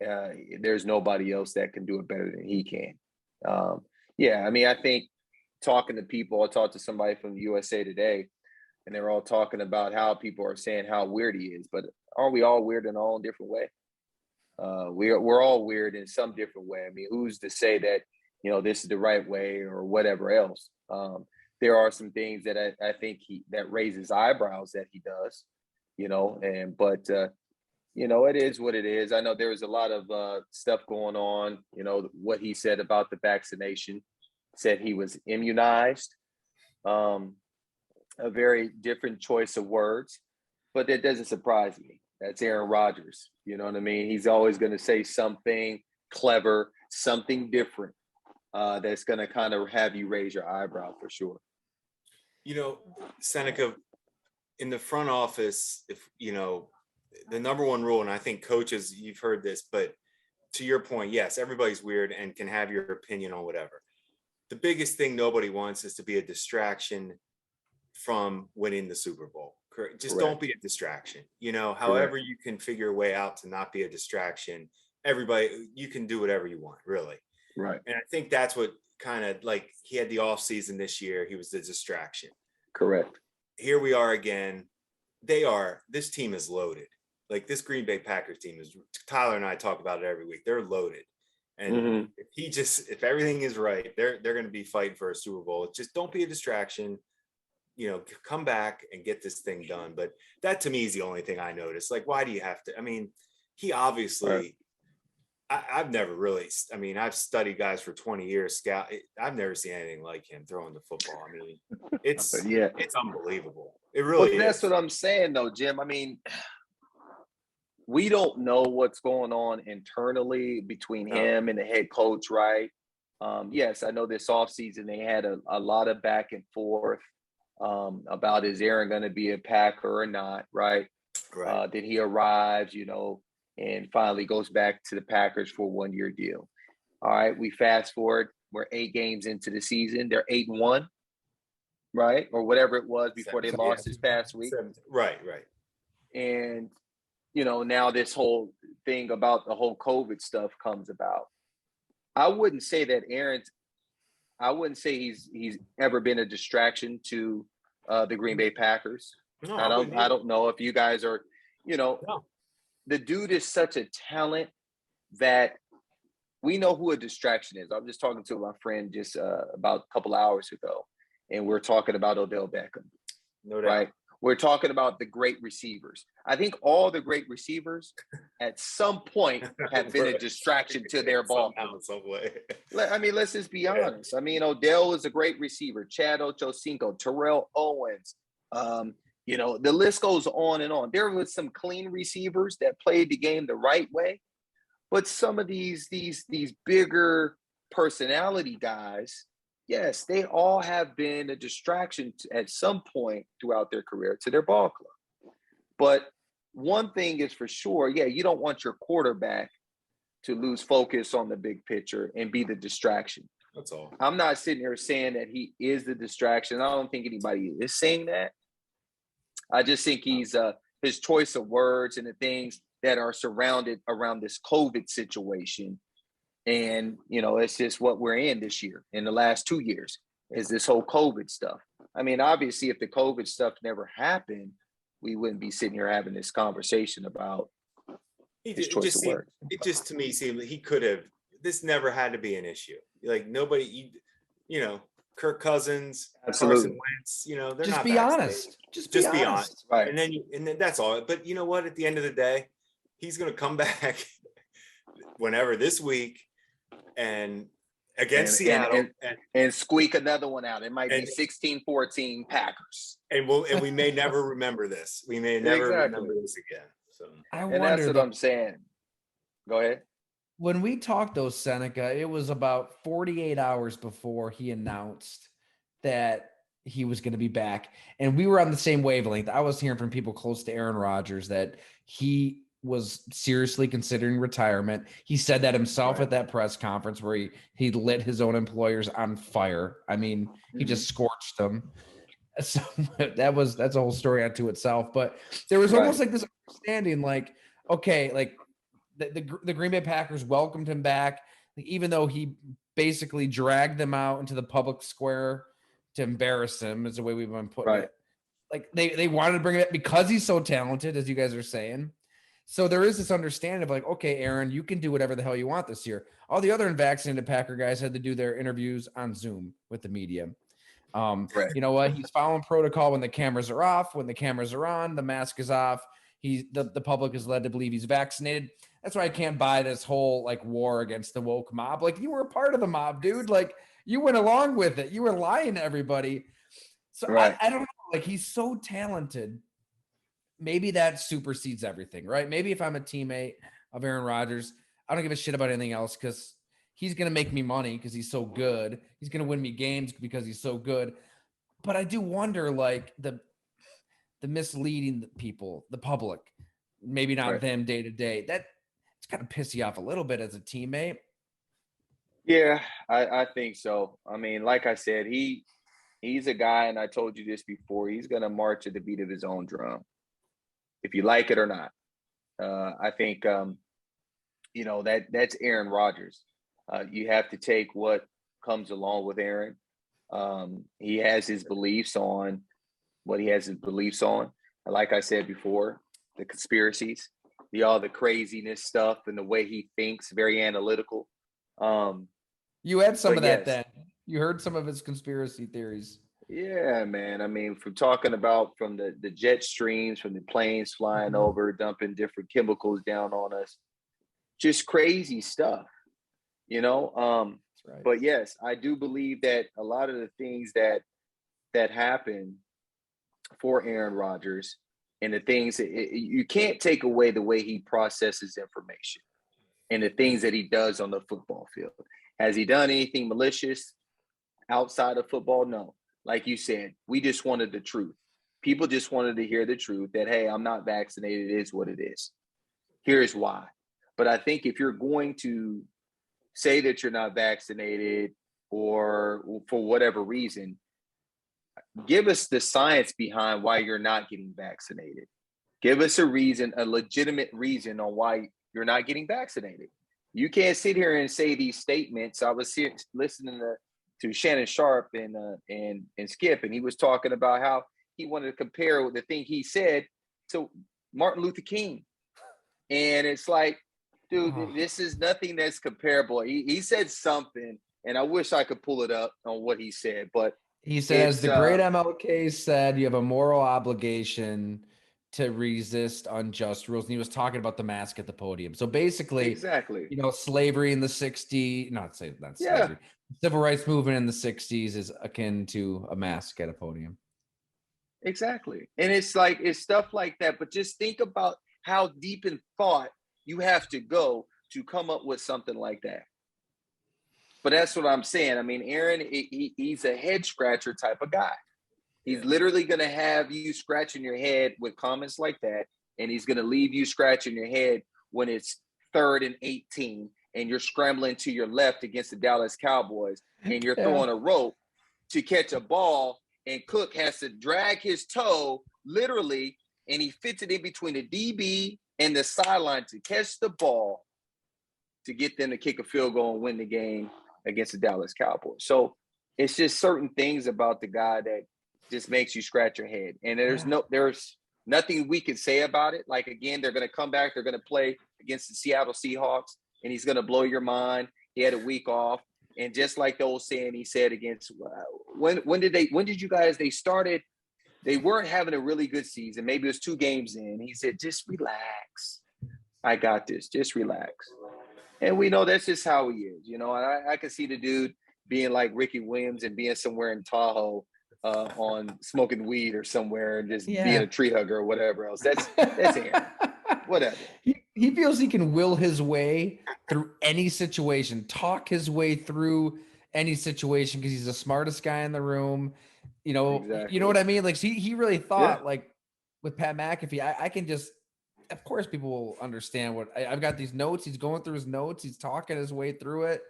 there's nobody else that can do it better than he can. I mean, I think talking to people, I talked to somebody from the USA Today, and they're all talking about how people are saying how weird he is. But aren't we all weird in our own different way? We're all weird in some different way. I mean, who's to say that this is the right way or whatever else? There are some things that I think that raises eyebrows that he does, but it is what it is. I know there was a lot of stuff going on. What he said about the vaccination, said he was immunized. A very different choice of words, but that doesn't surprise me. That's Aaron Rodgers. You know what I mean? He's always going to say something clever, something different that's going to kind of have you raise your eyebrow for sure. Seneca, in the front office, if the number one rule, and I think coaches, you've heard this, but to your point, yes, everybody's weird and can have your opinion on whatever. The biggest thing nobody wants is to be a distraction from winning the Super Bowl. Just Correct. Don't be a distraction. However Correct. you can figure a way out to not be a distraction. Everybody, you can do whatever you want, really. Right. And I think that's what kind of like he had the off season this year. He was the distraction. Correct. Here we are again. This team is loaded. Like this Green Bay Packers team is, Tyler and I talk about it every week. They're loaded. And if everything is right, they're going to be fighting for a Super Bowl. Just don't be a distraction. Come back and get this thing done. But that to me is the only thing I noticed. Like, why do you have to? I mean, he obviously, I've never really, I've studied guys for 20 years. I've never seen anything like him throwing the football. I mean, it's unbelievable. It really is. That's what I'm saying though, Jim. I mean, we don't know what's going on internally between him and the head coach, right? Yes, I know this offseason they had a lot of back and forth about is Aaron going to be a Packer or not, right? Right. Then he arrives, and finally goes back to the Packers for a 1-year deal. All right, we fast forward. We're 8 games into the season. They're 8-1, right? Or whatever it was before they lost this past week. Right. And, now this whole thing about the whole COVID stuff comes about. I wouldn't say he's ever been a distraction to the Green Bay Packers. No, I don't know if you guys are, No. the dude is such a talent that we know who a distraction is. I'm just talking to my friend just about a couple hours ago, and we're talking about Odell Beckham, No doubt. right? We're talking about the great receivers. I think all the great receivers at some point have been a distraction to their ball. Somehow, some way. I mean, let's just be honest. I mean, Odell is a great receiver. Chad Ochocinco, Terrell Owens. The list goes on and on. There was some clean receivers that played the game the right way, but some of these bigger personality guys, yes, they all have been a distraction at some point throughout their career to their ball club. But one thing is for sure, you don't want your quarterback to lose focus on the big picture and be the distraction. That's all. I'm not sitting here saying that he is the distraction. I don't think anybody is saying that. I just think he's his choice of words and the things that are surrounded around this COVID situation. And, it's just what we're in this year, in the last 2 years, is this whole COVID stuff. I mean, obviously, if the COVID stuff never happened, we wouldn't be sitting here having this conversation about his choice of words. It just, to me, seemed like he could have, this never had to be an issue. Like, nobody, Kirk Cousins, Absolutely. Carson Wentz, they're Just not be vaccinated. honest. Just be honest. Right. And then that's all. But you know what? At the end of the day, he's going to come back whenever this week and against Seattle and squeak another one out. It might be 16-14 Packers. And we may never remember this. We may never remember this again. So that's what I'm saying. Go ahead. When we talked though, Seneca, it was about 48 hours before he announced that he was going to be back. And we were on the same wavelength. I was hearing from people close to Aaron Rodgers that he was seriously considering retirement. He said that himself at that press conference where he lit his own employers on fire. I mean, he just scorched them. So that's a whole story unto itself. But there was almost like this understanding, like, okay, like the Green Bay Packers welcomed him back, even though he basically dragged them out into the public square to embarrass him, is the way we've been putting it. Like they wanted to bring it up because he's so talented, as you guys are saying. So there is this understanding of like, okay, Aaron, you can do whatever the hell you want this year. All the other unvaccinated Packer guys had to do their interviews on Zoom with the media. You know what? He's following protocol when the cameras are off. When the cameras are on, the mask is off. The public is led to believe he's vaccinated. That's why I can't buy this whole like war against the woke mob. Like, you were a part of the mob, dude. Like, you went along with it. You were lying to everybody. So I don't know. Like, he's so talented. Maybe that supersedes everything, right? Maybe if I'm a teammate of Aaron Rodgers, I don't give a shit about anything else because he's going to make me money because he's so good. He's going to win me games because he's so good. But I do wonder, like, the misleading people, the public, maybe not them day to day. That it's kind of piss you off a little bit as a teammate. Yeah, I think so. I mean, like I said, he's a guy, and I told you this before, he's going to march to the beat of his own drum, if you like it or not. I think, that's Aaron Rodgers. You have to take what comes along with Aaron. He has his beliefs on what he has his beliefs on. Like I said before, the conspiracies, all the craziness stuff and the way he thinks, very analytical. You had some of that then. You heard some of his conspiracy theories. Yeah, man. I mean, from the jet streams, from the planes flying over, dumping different chemicals down on us, just crazy stuff, Right. But yes, I do believe that a lot of the things that happen for Aaron Rodgers and the things you can't take away the way he processes information and the things that he does on the football field. Has he done anything malicious outside of football? No. Like you said, we just wanted the truth. People just wanted to hear the truth that, hey, I'm not vaccinated. It is what it is. Here's why. But I think if you're going to say that you're not vaccinated or for whatever reason, give us the science behind why you're not getting vaccinated. Give us a reason, a legitimate reason on why you're not getting vaccinated. You can't sit here and say these statements. I was listening to Shannon Sharp and Skip, and he was talking about how he wanted to compare the thing he said to Martin Luther King. And it's like, dude, this is nothing that's comparable. He said something, and I wish I could pull it up on what he said, but he said, as the great MLK said, you have a moral obligation to resist unjust rules. And he was talking about the mask at the podium. So basically, exactly, slavery in the 60s, not slavery, civil rights movement in the 60s is akin to a mask at a podium. Exactly. And it's stuff like that. But just think about how deep in thought you have to go to come up with something like that. But that's what I'm saying. I mean, Aaron, he's a head scratcher type of guy. He's literally going to have you scratching your head with comments like that. And he's going to leave you scratching your head when it's 3rd and 18 and you're scrambling to your left against the Dallas Cowboys and you're throwing a rope to catch a ball, and Cook has to drag his toe literally, and he fits it in between the DB and the sideline to catch the ball to get them to kick a field goal and win the game against the Dallas Cowboys. So it's just certain things about the guy that just makes you scratch your head. And there's nothing we can say about it. Like, again, they're going to come back. They're going to play against the Seattle Seahawks, and he's going to blow your mind. He had a week off. And just like the old saying he said against they started, they weren't having a really good season. Maybe it was 2 games in. He said, just relax. I got this. Just relax. And we know that's just how he is. You know, I can see the dude being like Ricky Williams and being somewhere in Tahoe on smoking weed or somewhere and just being a tree hugger or whatever else. That's him. Whatever. He feels he can will his way through any situation, talk his way through any situation because he's the smartest guy in the room. You know, You know what I mean? Like, he really thought, like, with Pat McAfee, I can just, of course, people will understand what I've got these notes. He's going through his notes. He's talking his way through it,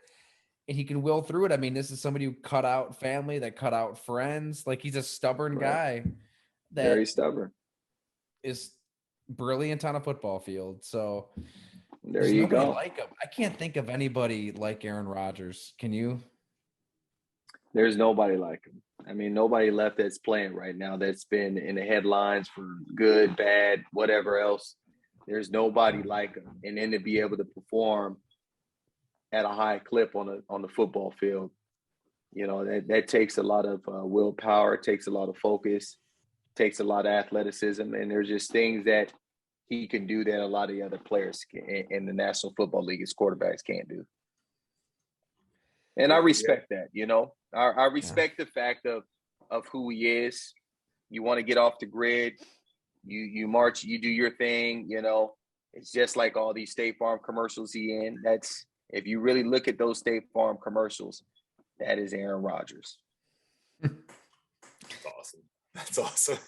and he can will through it. I mean, this is somebody who cut out family, that cut out friends. Like, he's a stubborn guy. Very stubborn. Is brilliant on a football field. So there you go. Like him. I can't think of anybody like Aaron Rodgers. Can you? There's nobody like him. I mean, nobody left that's playing right now that's been in the headlines for good, bad, whatever else. There's nobody like him. And then to be able to perform at a high clip on the football field, you know, that takes a lot of willpower. It takes a lot of focus. Takes a lot of athleticism, and there's just things that he can do that a lot of the other players in the National Football League as quarterbacks can't do. And I respect that, you know. I respect the fact of who he is. You want to get off the grid, you march, you do your thing, you know. It's just like all these State Farm commercials he in. That's, if you really look at those State Farm commercials, that is Aaron Rodgers. Awesome. That's awesome.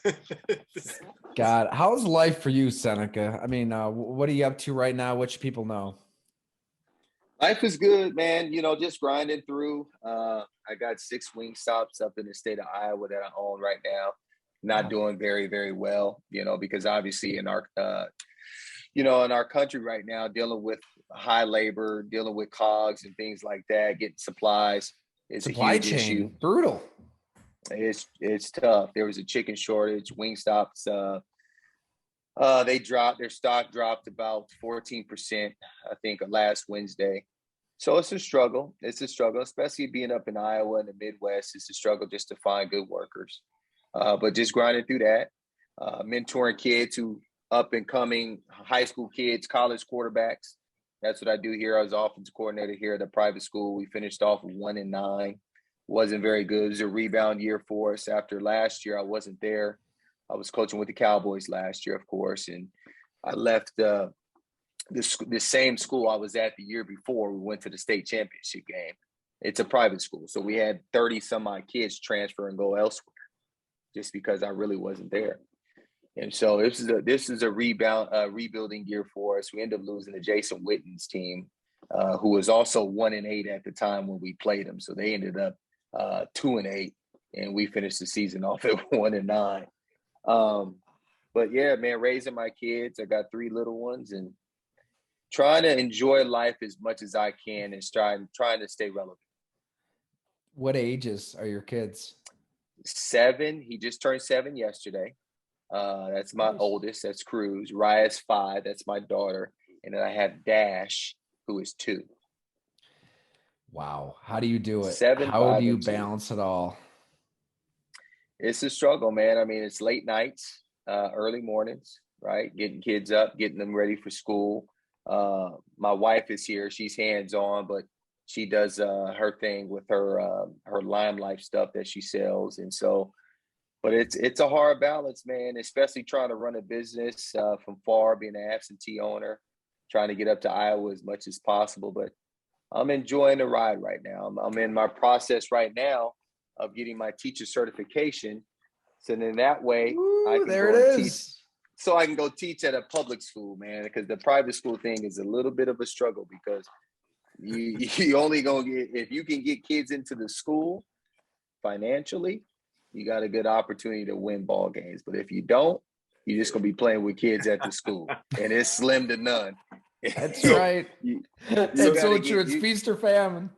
God, how's life for you, Seneca? I mean, what are you up to right now? What should people know? Life is good, man. You know, just grinding through. I got 6 wing stops up in the state of Iowa that I own right now. Not doing very, very well, you know, because obviously in our, in our country right now, dealing with high labor, dealing with COGS and things like that, getting supplies is a huge issue. Brutal. It's tough. There was a chicken shortage. Wingstop's their stock dropped about 14%, I think, last Wednesday. So it's a struggle. It's a struggle, especially being up in Iowa and the Midwest. It's a struggle just to find good workers. But just grinding through that, mentoring kids who up and coming high school kids, college quarterbacks. That's what I do here. I was offensive coordinator here at a private school. We finished off with 1-9. Wasn't very good. It was a rebound year for us. After last year, I wasn't there. I was coaching with the Cowboys last year, of course, and I left the same school I was at the year before. We went to the state championship game. It's a private school, so we had 30 some odd kids transfer and go elsewhere, just because I really wasn't there. And so this is a rebuilding year for us. We ended up losing to Jason Witten's team, who was also 1-8 at the time when we played them. So they ended up 2-8, and we finished the season off at 1-9. But yeah, man, raising my kids. I got 3 little ones and trying to enjoy life as much as I can and trying to stay relevant. What ages are your kids? 7. He just turned 7 yesterday. That's my oldest. That's Cruz. Raya's 5. That's my daughter. And then I have Dash, who is 2. Wow. How do you do it? 7, How 5, do you and 2. balance it all? It's a struggle, man. I mean, it's late nights, early mornings, right? Getting kids up, getting them ready for school. My wife is here. She's hands-on, but she does her thing with her Lime Life stuff that she sells. And so, but it's a hard balance, man, especially trying to run a business from far, being an absentee owner, trying to get up to Iowa as much as possible. But I'm enjoying the ride right now. I'm in my process right now of getting my teacher certification. So then that way I can there go it and is. teach. So I can go teach at a public school, man, because the private school thing is a little bit of a struggle because you only gonna get, if you can get kids into the school financially, you got a good opportunity to win ball games. But if you don't, you're just gonna be playing with kids at the school, and it's slim to none. That's right. It's so true. It's feast or famine.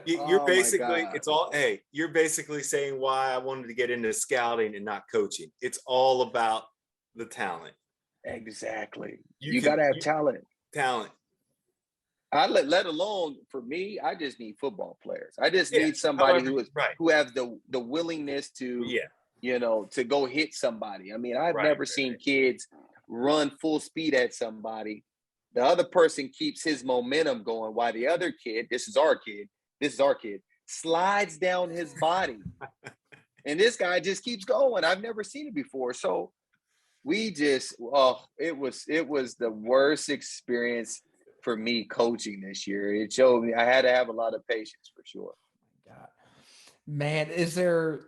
You're Oh, basically, it's all, hey, you're basically saying why I wanted to get into scouting and not coaching. It's all about the talent. Exactly. You got to have talent. Talent. Let alone for me, I just need football players. I just need somebody who has the willingness to, to go hit somebody. I mean, I've never seen kids run full speed at somebody. The other person keeps his momentum going while the other kid, this is our kid, slides down his body. And this guy just keeps going. I've never seen it before. So we just, it was the worst experience for me coaching this year. It showed me I had to have a lot of patience for sure. God. Man, is there,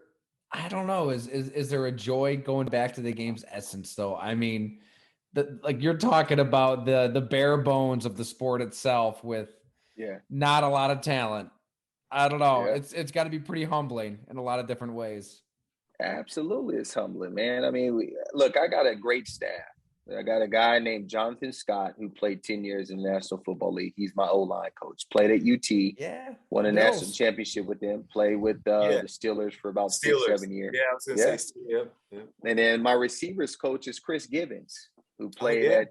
I don't know, is there a joy going back to the game's essence though? I mean, like you're talking about the bare bones of the sport itself with not a lot of talent. I don't know. Yeah. It's got to be pretty humbling in a lot of different ways. Absolutely, it's humbling, man. I mean, look, I got a great staff. I got a guy named Jonathan Scott who played 10 years in the National Football League. He's my O-line coach. Played at UT. Yeah. Won a national championship with them. Played with the Steelers for about 6-7 years. Yeah, I was going to say, yeah. And then my receivers coach is Chris Gibbons, who played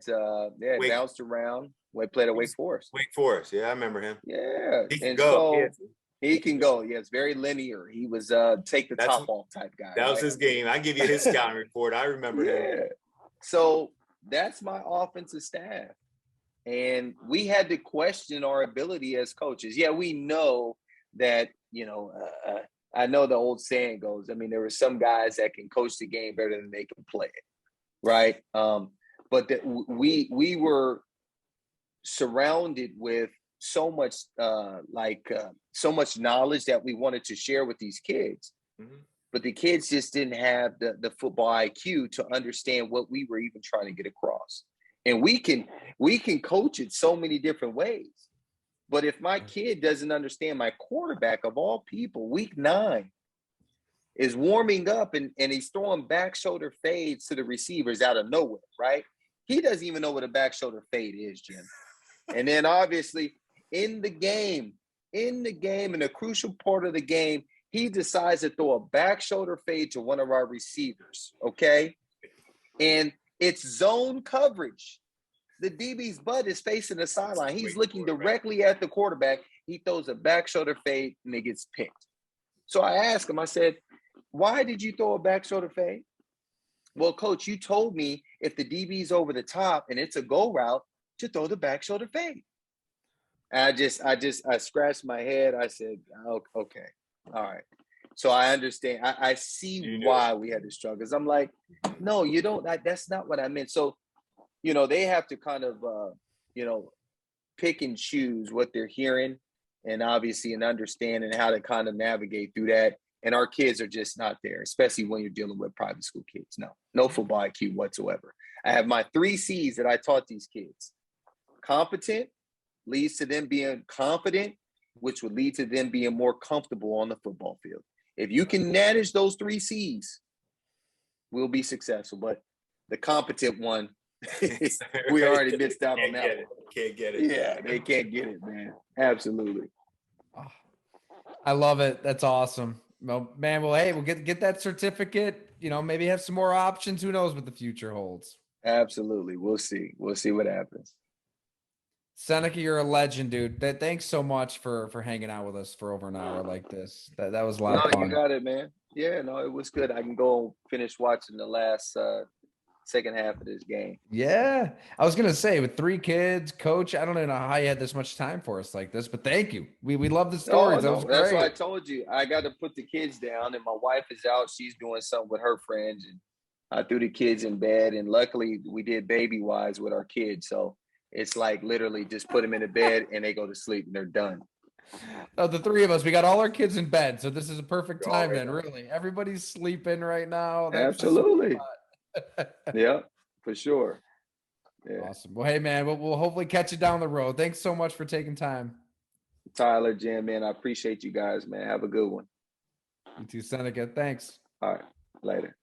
bounced around. Played at Wake Forest. Wake Forest, yeah, I remember him. Yeah, he can go. He can go. Yeah, it's very linear. He was take the top off type guy. That was his game. I give you his scouting report. I remember him. So that's my offensive staff. And we had to question our ability as coaches. Yeah, we know that, I know the old saying goes, I mean, there were some guys that can coach the game better than they can play it, right? But we were surrounded with so much so much knowledge that we wanted to share with these kids. Mm-hmm. But the kids just didn't have the football IQ to understand what we were even trying to get across. And we can coach it so many different ways. But if my kid doesn't understand, my quarterback of all people, week 9, is warming up and he's throwing back shoulder fades to the receivers out of nowhere, right? He doesn't even know what a back shoulder fade is, Jim. And then obviously in the game, in a crucial part of the game, he decides to throw a back shoulder fade to one of our receivers, okay? And it's zone coverage. The DB's butt is facing the sideline. He's looking directly at the quarterback. He throws a back shoulder fade and it gets picked. So I asked him, I said, why did you throw a back shoulder fade? Well, coach, you told me if the DB's over the top and it's a go route to throw the back shoulder fade. And I scratched my head. I said, oh, okay. All right. So I understand. I see why we had to struggle. I'm like, no, you don't. That's not what I meant. So, they have to kind of, pick and choose what they're hearing and obviously and understanding how to kind of navigate through that. And our kids are just not there, especially when you're dealing with private school kids. No football IQ whatsoever. I have my 3 C's that I taught these kids. Competent leads to them being confident, which would lead to them being more comfortable on the football field. If you can manage those 3 C's, we'll be successful. But the competent one, we already missed out on that one. Can't get it. Yeah, they can't get it, man. Absolutely. I love it. That's awesome. Well, man, well, hey, we'll get that certificate. Maybe have some more options. Who knows what the future holds? Absolutely. We'll see. We'll see what happens. Seneca, you're a legend, dude. Thanks so much for hanging out with us for over an hour like this. That was a lot of No, you fun. got it, man. Yeah, no, it was good. I can go finish watching the last second half of this game. Yeah, I was gonna say with 3 kids, coach. I don't even know how you had this much time for us like this, but thank you. We love the Oh stories. That was no, that's why I great. told you I got to put the kids down, and my wife is out. She's doing something with her friends, and I threw the kids in bed. And luckily, we did baby wise with our kids, so it's like literally just put them in the bed and they go to sleep and they're done. The 3 of us, we got all our kids in bed, so this is a perfect time. Oh Then, yeah, really, everybody's sleeping right now. That's the sweet absolutely. spot. Yeah, for sure. Yeah, Awesome. Well, hey, man, we'll hopefully catch you down the road. Thanks so much for taking time. Tyler, Jim, man, I appreciate you guys, man. Have a good one. You too, Seneca. Thanks. All right, later.